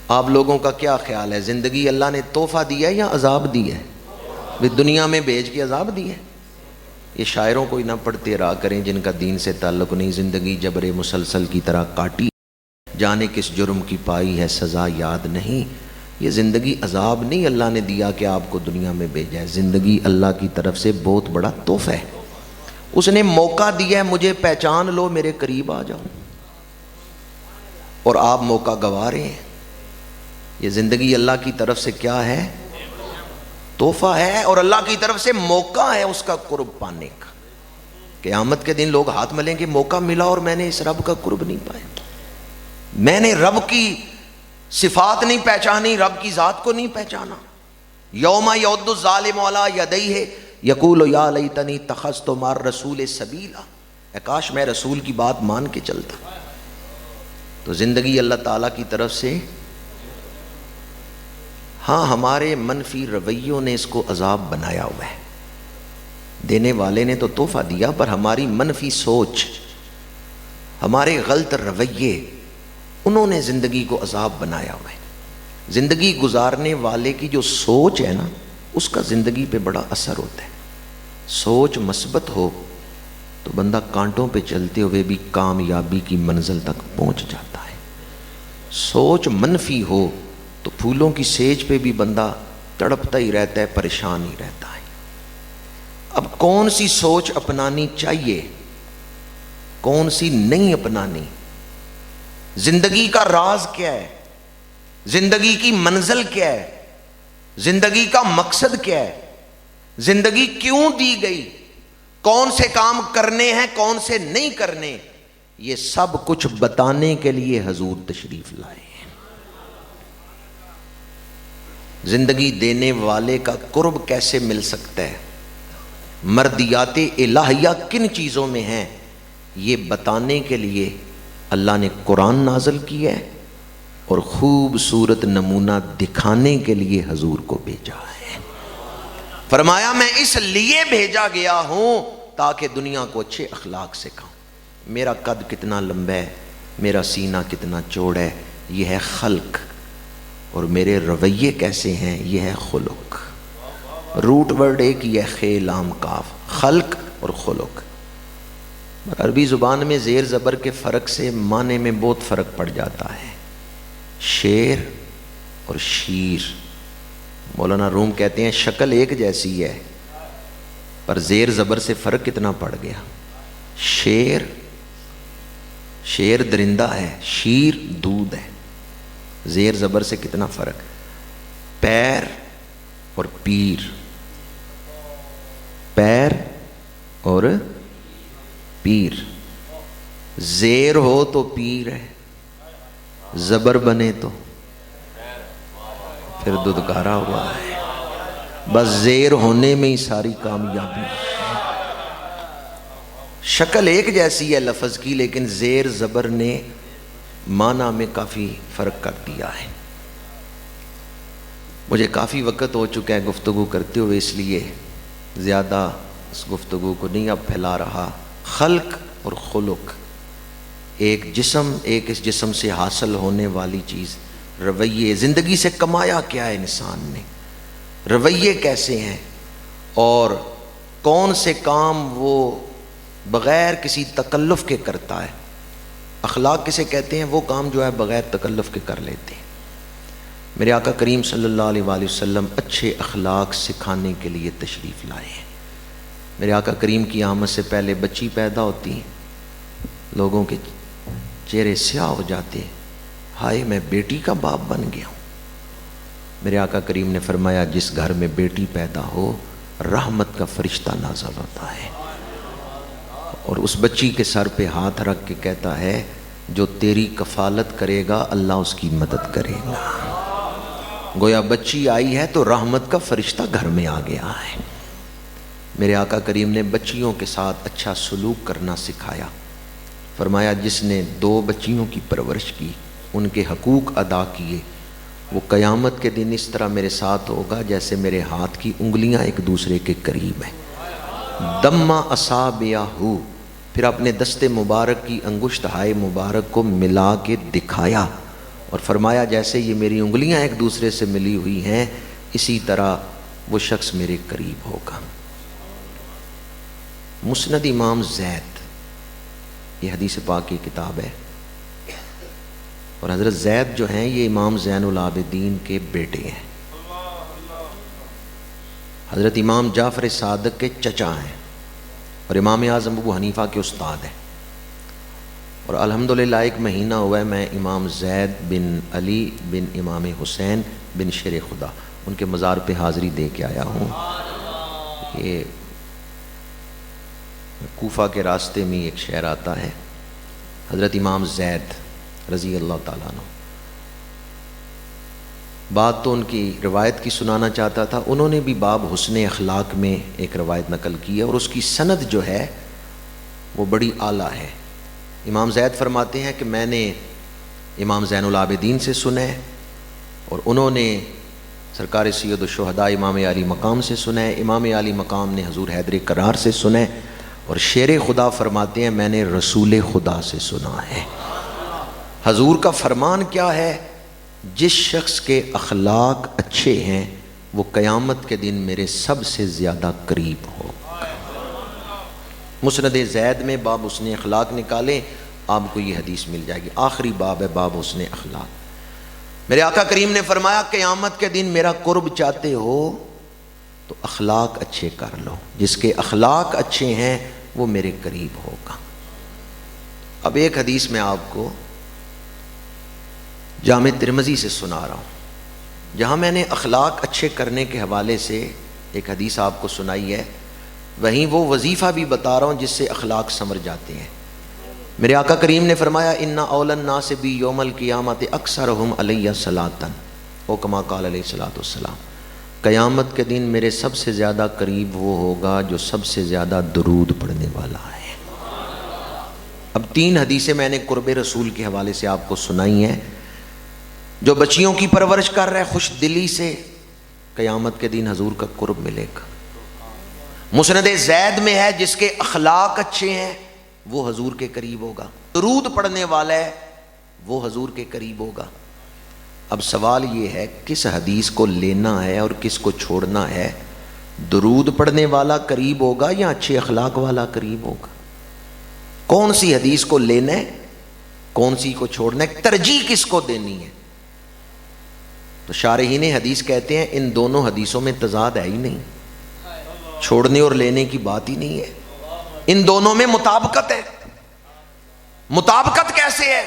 A: آپ لوگوں کا کیا خیال ہے، زندگی اللہ نے تحفہ دیا ہے یا عذاب دی ہے؟ بھی دنیا میں بھیج کے عذاب دی ہے؟ یہ شاعروں کو ہی نہ پڑھتے رہا کریں جن کا دین سے تعلق نہیں۔ زندگی جبر مسلسل کی طرح کاٹی، جانے کس جرم کی پائی ہے سزا یاد نہیں۔ یہ زندگی عذاب نہیں اللہ نے دیا کہ آپ کو دنیا میں بھیجا ہے، زندگی اللہ کی طرف سے بہت بڑا تحفہ ہے۔ اس نے موقع دیا ہے، مجھے پہچان لو، میرے قریب آ جاؤ، اور آپ موقع گوا رہے ہیں۔ یہ زندگی اللہ کی طرف سے کیا ہے؟ تحفہ ہے، اور اللہ کی طرف سے موقع ہے اس کا قرب پانے کا۔ قیامت کے دن لوگ ہاتھ ملیں گے، موقع ملا اور میں نے اس رب کا قرب نہیں پایا، میں نے رب کی صفات نہیں پہچانی، رب کی ذات کو نہیں پہچانا۔ یوم یعض الظالم علی یدیہ یقول یا لیتنی اتخذت مع الرسول سبیلا، اے کاش میں رسول کی بات مان کے چلتا۔ تو زندگی اللہ تعالیٰ کی طرف سے، ہاں ہمارے منفی رویوں نے اس کو عذاب بنایا ہوا ہے۔ دینے والے نے تو تحفہ دیا، پر ہماری منفی سوچ، ہمارے غلط رویے، انہوں نے زندگی کو عذاب بنایا ہوا ہے۔ زندگی گزارنے والے کی جو سوچ ہے نا، اس کا زندگی پہ بڑا اثر ہوتا ہے۔ سوچ مثبت ہو تو بندہ کانٹوں پہ چلتے ہوئے بھی کامیابی کی منزل تک پہنچ جاتا ہے۔ سوچ منفی ہو تو پھولوں کی سیج پہ بھی بندہ تڑپتا ہی رہتا ہے، پریشان ہی رہتا ہے۔ اب کون سی سوچ اپنانی چاہیے، کون سی نہیں اپنانی؟ زندگی کا راز کیا ہے؟ زندگی کی منزل کیا ہے؟ زندگی کا مقصد کیا ہے؟ زندگی کیوں دی گئی؟ کون سے کام کرنے ہیں، کون سے نہیں کرنے؟ یہ سب کچھ بتانے کے لیے حضور تشریف لائے ہیں۔ زندگی دینے والے کا قرب کیسے مل سکتا ہے، مردیات الہیہ کن چیزوں میں ہیں، یہ بتانے کے لیے اللہ نے قرآن نازل کیا ہے، اور خوبصورت نمونہ دکھانے کے لیے حضور کو بھیجا ہے۔ فرمایا میں اس لیے بھیجا گیا ہوں تاکہ دنیا کو اچھے اخلاق سکھاؤں۔ میرا قد کتنا لمبا ہے، میرا سینہ کتنا چوڑا ہے، یہ ہے خلق، اور میرے رویے کیسے ہیں، یہ ہے خلق۔ روٹ ورڈ ایک ہی ہے، خے لام کاف، خلق اور خلق۔ عربی زبان میں زیر زبر کے فرق سے معنی میں بہت فرق پڑ جاتا ہے۔ شیر اور شیر، مولانا روم کہتے ہیں شکل ایک جیسی ہے پر زیر زبر سے فرق کتنا پڑ گیا۔ شیر درندہ ہے، شیر دودھ ہے، زیر زبر سے کتنا فرق۔ پیر اور پیر، پیر اور پیر، زیر ہو تو پیر ہے، زبر بنے تو پھر ددکارا ہوا ہے۔ بس زیر ہونے میں ہی ساری کامیابی۔ شکل ایک جیسی ہے لفظ کی، لیکن زیر زبر نے معنی میں کافی فرق کر دیا ہے۔ مجھے کافی وقت ہو چکا ہے گفتگو کرتے ہوئے، اس لیے زیادہ اس گفتگو کو نہیں اب پھیلا رہا۔ خلق اور خلق، ایک جسم، ایک اس جسم سے حاصل ہونے والی چیز، رویے، زندگی سے کمایا کیا ہے انسان نے، رویے کیسے ہیں، اور کون سے کام وہ بغیر کسی تکلف کے کرتا ہے۔ اخلاق کسے کہتے ہیں؟ وہ کام جو ہے بغیر تکلف کے کر لیتے ہیں۔ میرے آقا کریم صلی اللہ علیہ وآلہ وسلم اچھے اخلاق سکھانے کے لیے تشریف لائے ہیں۔ میرے آقا کریم کی آمد سے پہلے بچی پیدا ہوتی، لوگوں کے چہرے سیاہ ہو جاتے، ہائے میں بیٹی کا باپ بن گیا ہوں۔ میرے آقا کریم نے فرمایا جس گھر میں بیٹی پیدا ہو رحمت کا فرشتہ نازل ہوتا ہے، اور اس بچی کے سر پہ ہاتھ رکھ کے کہتا ہے جو تیری کفالت کرے گا اللہ اس کی مدد کرے گا۔ گویا بچی آئی ہے تو رحمت کا فرشتہ گھر میں آ گیا ہے۔ میرے آقا کریم نے بچیوں کے ساتھ اچھا سلوک کرنا سکھایا۔ فرمایا جس نے 2 بچیوں کی پرورش کی، ان کے حقوق ادا کیے، وہ قیامت کے دن اس طرح میرے ساتھ ہوگا جیسے میرے ہاتھ کی انگلیاں ایک دوسرے کے قریب ہیں۔ دما اصابعہ، پھر اپنے دست مبارک کی انگشت ہائے مبارک کو ملا کے دکھایا اور فرمایا جیسے یہ میری انگلیاں ایک دوسرے سے ملی ہوئی ہیں اسی طرح وہ شخص میرے قریب ہوگا۔ مسند امام زید، یہ حدیث پاک کی کتاب ہے، اور حضرت زید جو ہیں یہ امام زین العابدین کے بیٹے ہیں، حضرت امام جعفر صادق کے چچا ہیں اور امام اعظم ابو حنیفہ کے استاد ہیں۔ اور الحمدللہ ایک مہینہ ہوا ہے میں امام زید بن علی بن امام حسین بن شیر خدا ان کے مزار پہ حاضری دے کے آیا ہوں۔ یہ کوفہ کے راستے میں ایک شہر آتا ہے، حضرت امام زید رضی اللہ تعالیٰ عنہ۔ بات تو ان کی روایت کی سنانا چاہتا تھا، انہوں نے بھی باب حسن اخلاق میں ایک روایت نقل کی ہے اور اس کی سند جو ہے وہ بڑی اعلیٰ ہے۔ امام زید فرماتے ہیں کہ میں نے امام زین العابدین سے سنا ہے اور انہوں نے سرکار سید الشہداء امام علی مقام سے سنا ہے، امام علی مقام نے حضور حیدر کرار سے سنا ہے، اور شیر خدا فرماتے ہیں میں نے رسول خدا سے سنا ہے۔ حضور کا فرمان کیا ہے؟ جس شخص کے اخلاق اچھے ہیں وہ قیامت کے دن میرے سب سے زیادہ قریب ہو۔ مسند زید میں باب حسن اخلاق نکالیں آپ کو یہ حدیث مل جائے گی، آخری باب ہے باب حسن اخلاق۔ میرے آقا کریم نے فرمایا قیامت کے دن میرا قرب چاہتے ہو تو اخلاق اچھے کر لو، جس کے اخلاق اچھے ہیں وہ میرے قریب ہوگا۔ اب ایک حدیث میں آپ کو جامع ترمذی سے سنا رہا ہوں، جہاں میں نے اخلاق اچھے کرنے کے حوالے سے ایک حدیث آپ کو سنائی ہے، وہیں وہ وظیفہ بھی بتا رہا ہوں جس سے اخلاق سنور جاتے ہیں۔ میرے آقا کریم نے فرمایا ان اول الناس بی یوم القیامت اکثرہم علیہ صلاۃ، او کما قال علیہ الصلوۃ والسلام، قیامت کے دن میرے سب سے زیادہ قریب وہ ہوگا جو سب سے زیادہ درود پڑھنے والا ہے۔ اب 3 حدیثیں میں نے قرب رسول کے حوالے سے آپ کو سنائی ہیں۔ جو بچیوں کی پرورش کر رہا ہے خوش دلی سے، قیامت کے دن حضور کا قرب ملے گا۔ مسند زید میں ہے جس کے اخلاق اچھے ہیں وہ حضور کے قریب ہوگا، درود پڑھنے والا ہے وہ حضور کے قریب ہوگا۔ اب سوال یہ ہے کس حدیث کو لینا ہے اور کس کو چھوڑنا ہے؟ درود پڑھنے والا قریب ہوگا یا اچھے اخلاق والا قریب ہوگا؟ کون سی حدیث کو لینا ہے، کون سی کو چھوڑنا ہے، ترجیح کس کو دینی ہے؟ تو شارحین حدیث کہتے ہیں ان دونوں حدیثوں میں تضاد ہے ہی نہیں، چھوڑنے اور لینے کی بات ہی نہیں ہے، ان دونوں میں مطابقت ہے۔ مطابقت کیسے ہے؟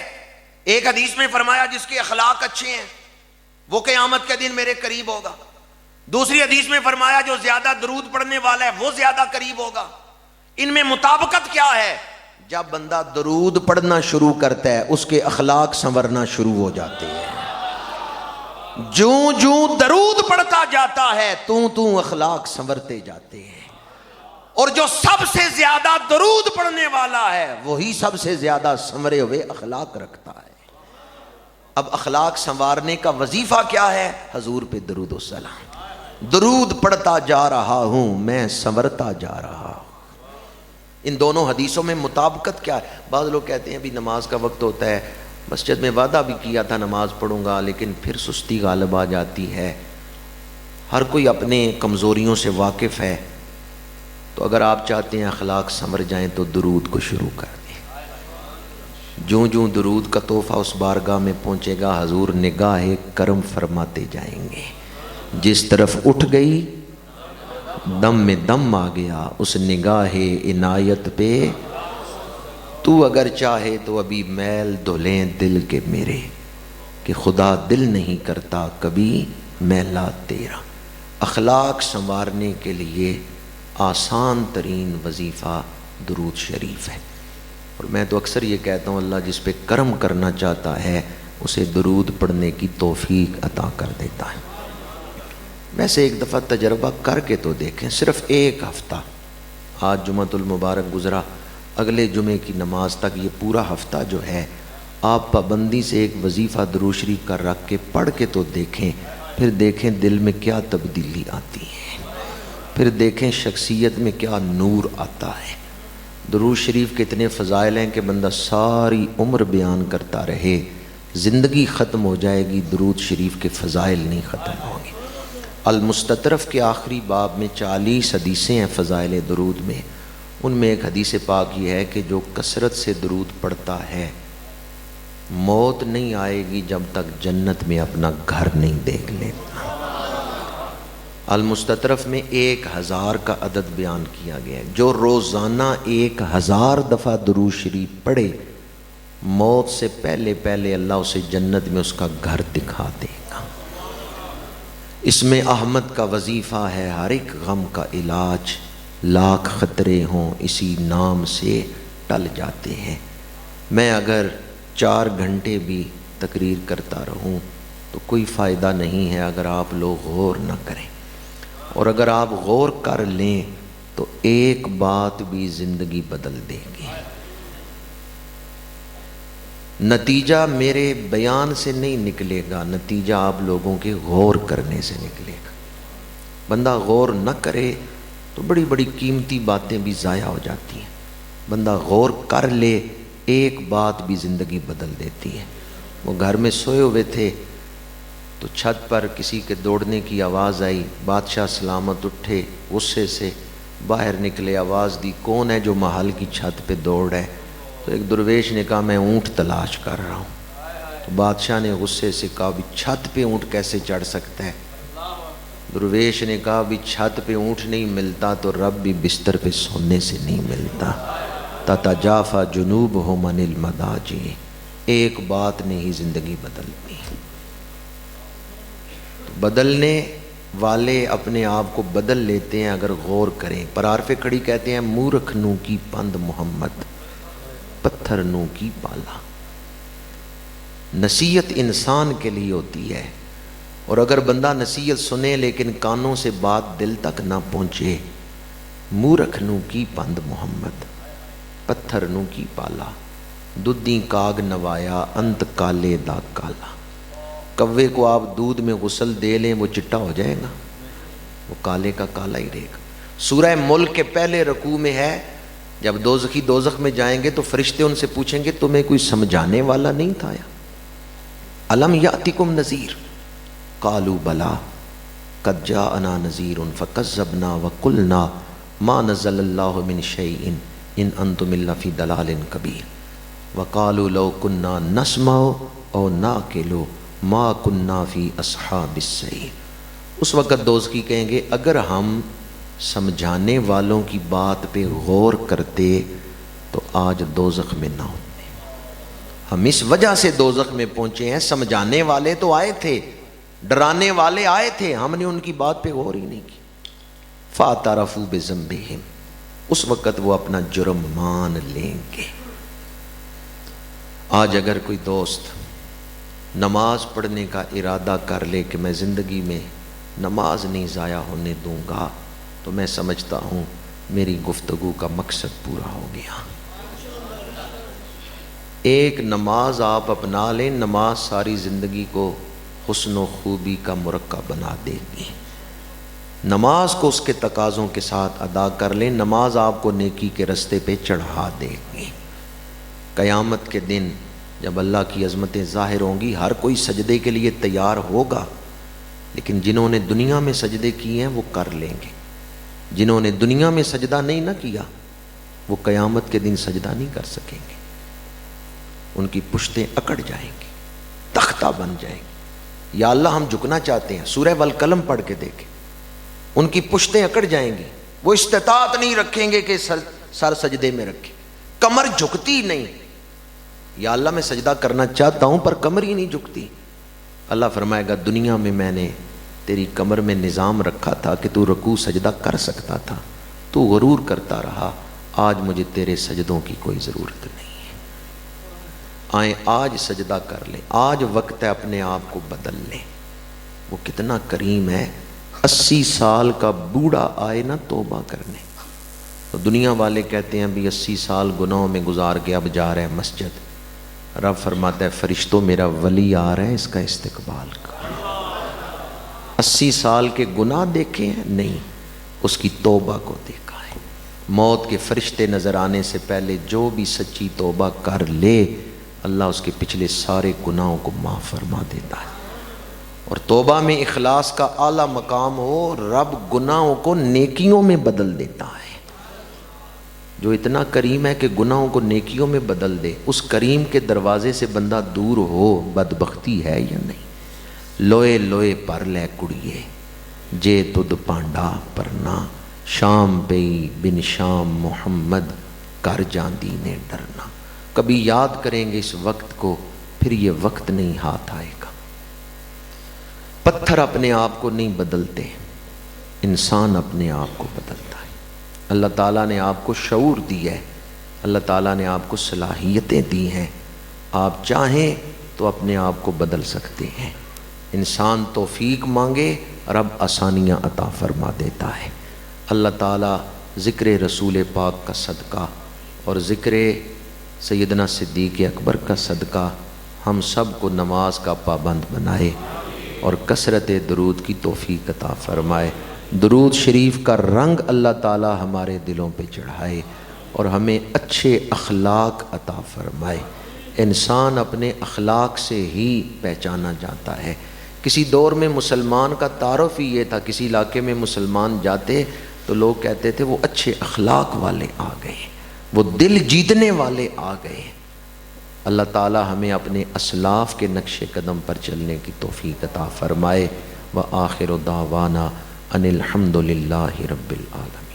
A: ایک حدیث میں فرمایا جس کے اخلاق اچھے ہیں وہ قیامت کے دن میرے قریب ہوگا، دوسری حدیث میں فرمایا جو زیادہ درود پڑھنے والا ہے وہ زیادہ قریب ہوگا۔ ان میں مطابقت کیا ہے؟ جب بندہ درود پڑھنا شروع کرتا ہے اس کے اخلاق سنورنا شروع ہو جاتے ہیں، جوں جوں درود پڑھتا جاتا ہے توں اخلاق سنورتے جاتے ہیں، اور جو سب سے زیادہ درود پڑھنے والا ہے وہی سب سے زیادہ سنورے ہوئے اخلاق رکھتا ہے۔ اب اخلاق سنوارنے کا وظیفہ کیا ہے؟ حضور پہ درود و سلام، درود پڑھتا جا رہا ہوں میں سنورتا جا رہا ہوں۔ ان دونوں حدیثوں میں مطابقت کیا ہے؟ بعض لوگ کہتے ہیں بھی نماز کا وقت ہوتا ہے، مسجد میں وعدہ بھی کیا تھا نماز پڑھوں گا لیکن پھر سستی غالب آ جاتی ہے۔ ہر کوئی اپنے کمزوریوں سے واقف ہے، تو اگر آپ چاہتے ہیں اخلاق سنور جائیں تو درود کو شروع کر دیں۔ جوں جوں درود کا تحفہ اس بارگاہ میں پہنچے گا حضور نگاہ کرم فرماتے جائیں گے، جس طرف اٹھ گئی دم میں دم آ گیا اس نگاہ عنایت پہ، تو اگر چاہے تو ابھی میل دھلیں دل کے میرے، کہ خدا دل نہیں کرتا کبھی میلا تیرا۔ اخلاق سنوارنے کے لیے آسان ترین وظیفہ درود شریف ہے، اور میں تو اکثر یہ کہتا ہوں اللہ جس پہ کرم کرنا چاہتا ہے اسے درود پڑھنے کی توفیق عطا کر دیتا ہے۔ ویسے ایک دفعہ تجربہ کر کے تو دیکھیں، صرف ایک ہفتہ آج جمعۃ المبارک گزرا، اگلے جمعے کی نماز تک یہ پورا ہفتہ جو ہے آپ پابندی سے ایک وظیفہ درود شریف کا رکھ کے پڑھ کے تو دیکھیں، پھر دیکھیں دل میں کیا تبدیلی آتی ہے، پھر دیکھیں شخصیت میں کیا نور آتا ہے۔ درود شریف کے اتنے فضائل ہیں کہ بندہ ساری عمر بیان کرتا رہے، زندگی ختم ہو جائے گی، درود شریف کے فضائل نہیں ختم ہوں گے۔ المستطرف کے آخری باب میں 40 حدیثیں ہیں فضائل درود میں، ان میں ایک حدیث پاک یہ ہے کہ جو کثرت سے درود پڑھتا ہے موت نہیں آئے گی جب تک جنت میں اپنا گھر نہیں دیکھ لیتا۔ المستطرف میں 1000 کا عدد بیان کیا گیا ہے، جو روزانہ 1000 دفعہ درود شریف پڑھے موت سے پہلے پہلے اللہ اسے جنت میں اس کا گھر دکھا دے گا۔ اس میں احمد کا وظیفہ ہے، ہر ایک غم کا علاج، لاکھ خطرے ہوں اسی نام سے ٹل جاتے ہیں۔ میں اگر 4 گھنٹے بھی تقریر کرتا رہوں تو کوئی فائدہ نہیں ہے اگر آپ لوگ غور نہ کریں، اور اگر آپ غور کر لیں تو ایک بات بھی زندگی بدل دے گی۔ نتیجہ میرے بیان سے نہیں نکلے گا، نتیجہ آپ لوگوں کے غور کرنے سے نکلے گا۔ بندہ غور نہ کرے تو بڑی بڑی قیمتی باتیں بھی ضائع ہو جاتی ہیں، بندہ غور کر لے ایک بات بھی زندگی بدل دیتی ہے۔ وہ گھر میں سوئے ہوئے تھے تو چھت پر کسی کے دوڑنے کی آواز آئی، بادشاہ سلامت اٹھے، غصے سے باہر نکلے، آواز دی کون ہے جو محل کی چھت پہ دوڑ ہے؟ تو ایک درویش نے کہا میں اونٹ تلاش کر رہا ہوں۔ تو بادشاہ نے غصے سے کہا بھی چھت پہ اونٹ کیسے چڑھ سکتا ہے؟ درویش نے کہا بھی چھت پہ اونٹ نہیں ملتا تو رب بھی بستر پہ سونے سے نہیں ملتا۔ تتجافی جنوبہم عن المضاجع، ایک بات نے ہی زندگی بدل دی۔ بدلنے والے اپنے آپ کو بدل لیتے ہیں اگر غور کریں۔ پرعارف کھڑی کہتے ہیں مورکھ نو کی پند محمد، پتھر نو کی پالا۔ نصیحت انسان کے لیے ہوتی ہے، اور اگر بندہ نصیحت سنے لیکن کانوں سے بات دل تک نہ پہنچے، مورکھ نو کی پند محمد، پتھر نو کی پالا، دودھی کاگ نوایا انت کالے دا کالا۔ کوے کو آپ دودھ میں غسل دے لیں وہ چٹا ہو جائے گا، وہ کالے کا کالا ہی رہے گا۔ سورہ ملک کے پہلے رکوع میں ہے، جب دوزخی دوزخ میں جائیں گے تو فرشتے ان سے پوچھیں گے تمہیں کوئی سمجھانے والا نہیں تھا یا الم یاتکم نذیر قالوا بلا قد جاءنا نذیر فکذبنا وقلنا ما نزل اللہ من شیء ان انتم الا فی ضلال کبیر وقالوا لو كنا نسمع او نعقل ما كنا فی اصحاب السعیر۔ اس وقت دوزخی کہیں گے اگر ہم سمجھانے والوں کی بات پہ غور کرتے تو آج دوزخ میں نہ ہوتے۔ ہم اس وجہ سے دوزخ میں پہنچے ہیں، سمجھانے والے تو آئے تھے، ڈرانے والے آئے تھے، ہم نے ان کی بات پہ غور ہی نہیں کی۔ فاعترفوا بذنبہم، اس وقت وہ اپنا جرم مان لیں گے۔ آج اگر کوئی دوست نماز پڑھنے کا ارادہ کر لے کہ میں زندگی میں نماز نہیں ضائع ہونے دوں گا، تو میں سمجھتا ہوں میری گفتگو کا مقصد پورا ہو گیا۔ ایک نماز آپ اپنا لیں، نماز ساری زندگی کو حسن و خوبی کا مرکب بنا دے گی۔ نماز کو اس کے تقاضوں کے ساتھ ادا کر لیں، نماز آپ کو نیکی کے رستے پہ چڑھا دے گی۔ قیامت کے دن جب اللہ کی عظمتیں ظاہر ہوں گی، ہر کوئی سجدے کے لیے تیار ہوگا، لیکن جنہوں نے دنیا میں سجدے کیے ہیں وہ کر لیں گے، جنہوں نے دنیا میں سجدہ نہیں نہ کیا وہ قیامت کے دن سجدہ نہیں کر سکیں گے، ان کی پشتیں اکڑ جائیں گی، تختہ بن جائیں گی۔ یا اللہ ہم جھکنا چاہتے ہیں، سورہ والقلم پڑھ کے دیکھیں، ان کی پشتیں اکڑ جائیں گی، وہ استطاعت نہیں رکھیں گے کہ سر سجدے میں رکھیں، کمر جھکتی نہیں۔ یا اللہ میں سجدہ کرنا چاہتا ہوں پر کمر ہی نہیں جھکتی۔ اللہ فرمائے گا دنیا میں میں نے تیری کمر میں نظام رکھا تھا کہ تو رکوع سجدہ کر سکتا تھا، تو غرور کرتا رہا، آج مجھے تیرے سجدوں کی کوئی ضرورت نہیں ہے۔ آئیں آج سجدہ کر لیں، آج وقت ہے اپنے آپ کو بدل لیں۔ وہ کتنا کریم ہے، 80 سال کا بوڑھا آئے نا توبہ کرنے، تو دنیا والے کہتے ہیں بھی 80 سال گناہوں میں گزار کے اب جا رہا ہے مسجد. رب فرماتا ہے فرشتوں میرا ولی آ رہا ہے، اس کا استقبال کر. 80 سال کے گناہ دیکھے ہیں؟ نہیں، اس کی توبہ کو دیکھا ہے. موت کے فرشتے نظر آنے سے پہلے جو بھی سچی توبہ کر لے اللہ اس کے پچھلے سارے گناہوں کو معاف فرما دیتا ہے. اور توبہ میں اخلاص کا اعلیٰ مقام ہو، رب گناہوں کو نیکیوں میں بدل دیتا ہے. جو اتنا کریم ہے کہ گناہوں کو نیکیوں میں بدل دے، اس کریم کے دروازے سے بندہ دور ہو، بدبختی ہے یا نہیں؟ لوئے لوئے پر لے کڑیے جے تد پانڈا پرنا، شام پئی بن شام محمد کر جاندی نے ڈرنا. کبھی یاد کریں گے اس وقت کو، پھر یہ وقت نہیں ہاتھ آئے گا. پتھر اپنے آپ کو نہیں بدلتے، انسان اپنے آپ کو بدلتا ہے. اللہ تعالیٰ نے آپ کو شعور دی ہے، اللہ تعالیٰ نے آپ کو صلاحیتیں دی ہیں. آپ چاہیں تو اپنے آپ کو بدل سکتے ہیں. انسان توفیق مانگے، رب آسانیاں عطا فرما دیتا ہے. اللہ تعالیٰ ذکر رسول پاک کا صدقہ اور ذکر سیدنا صدیق اکبر کا صدقہ ہم سب کو نماز کا پابند بنائے اور کثرت درود کی توفیق عطا فرمائے. درود شریف کا رنگ اللہ تعالی ہمارے دلوں پہ چڑھائے اور ہمیں اچھے اخلاق عطا فرمائے. انسان اپنے اخلاق سے ہی پہچانا جاتا ہے. کسی دور میں مسلمان کا تعارف ہی یہ تھا، کسی علاقے میں مسلمان جاتے تو لوگ کہتے تھے وہ اچھے اخلاق والے آ گئے، وہ دل جیتنے والے آ گئے. اللہ تعالی ہمیں اپنے اسلاف کے نقش قدم پر چلنے کی توفیق عطا فرمائے. وآخر دعوانا ان الحمد للہ رب العالمین.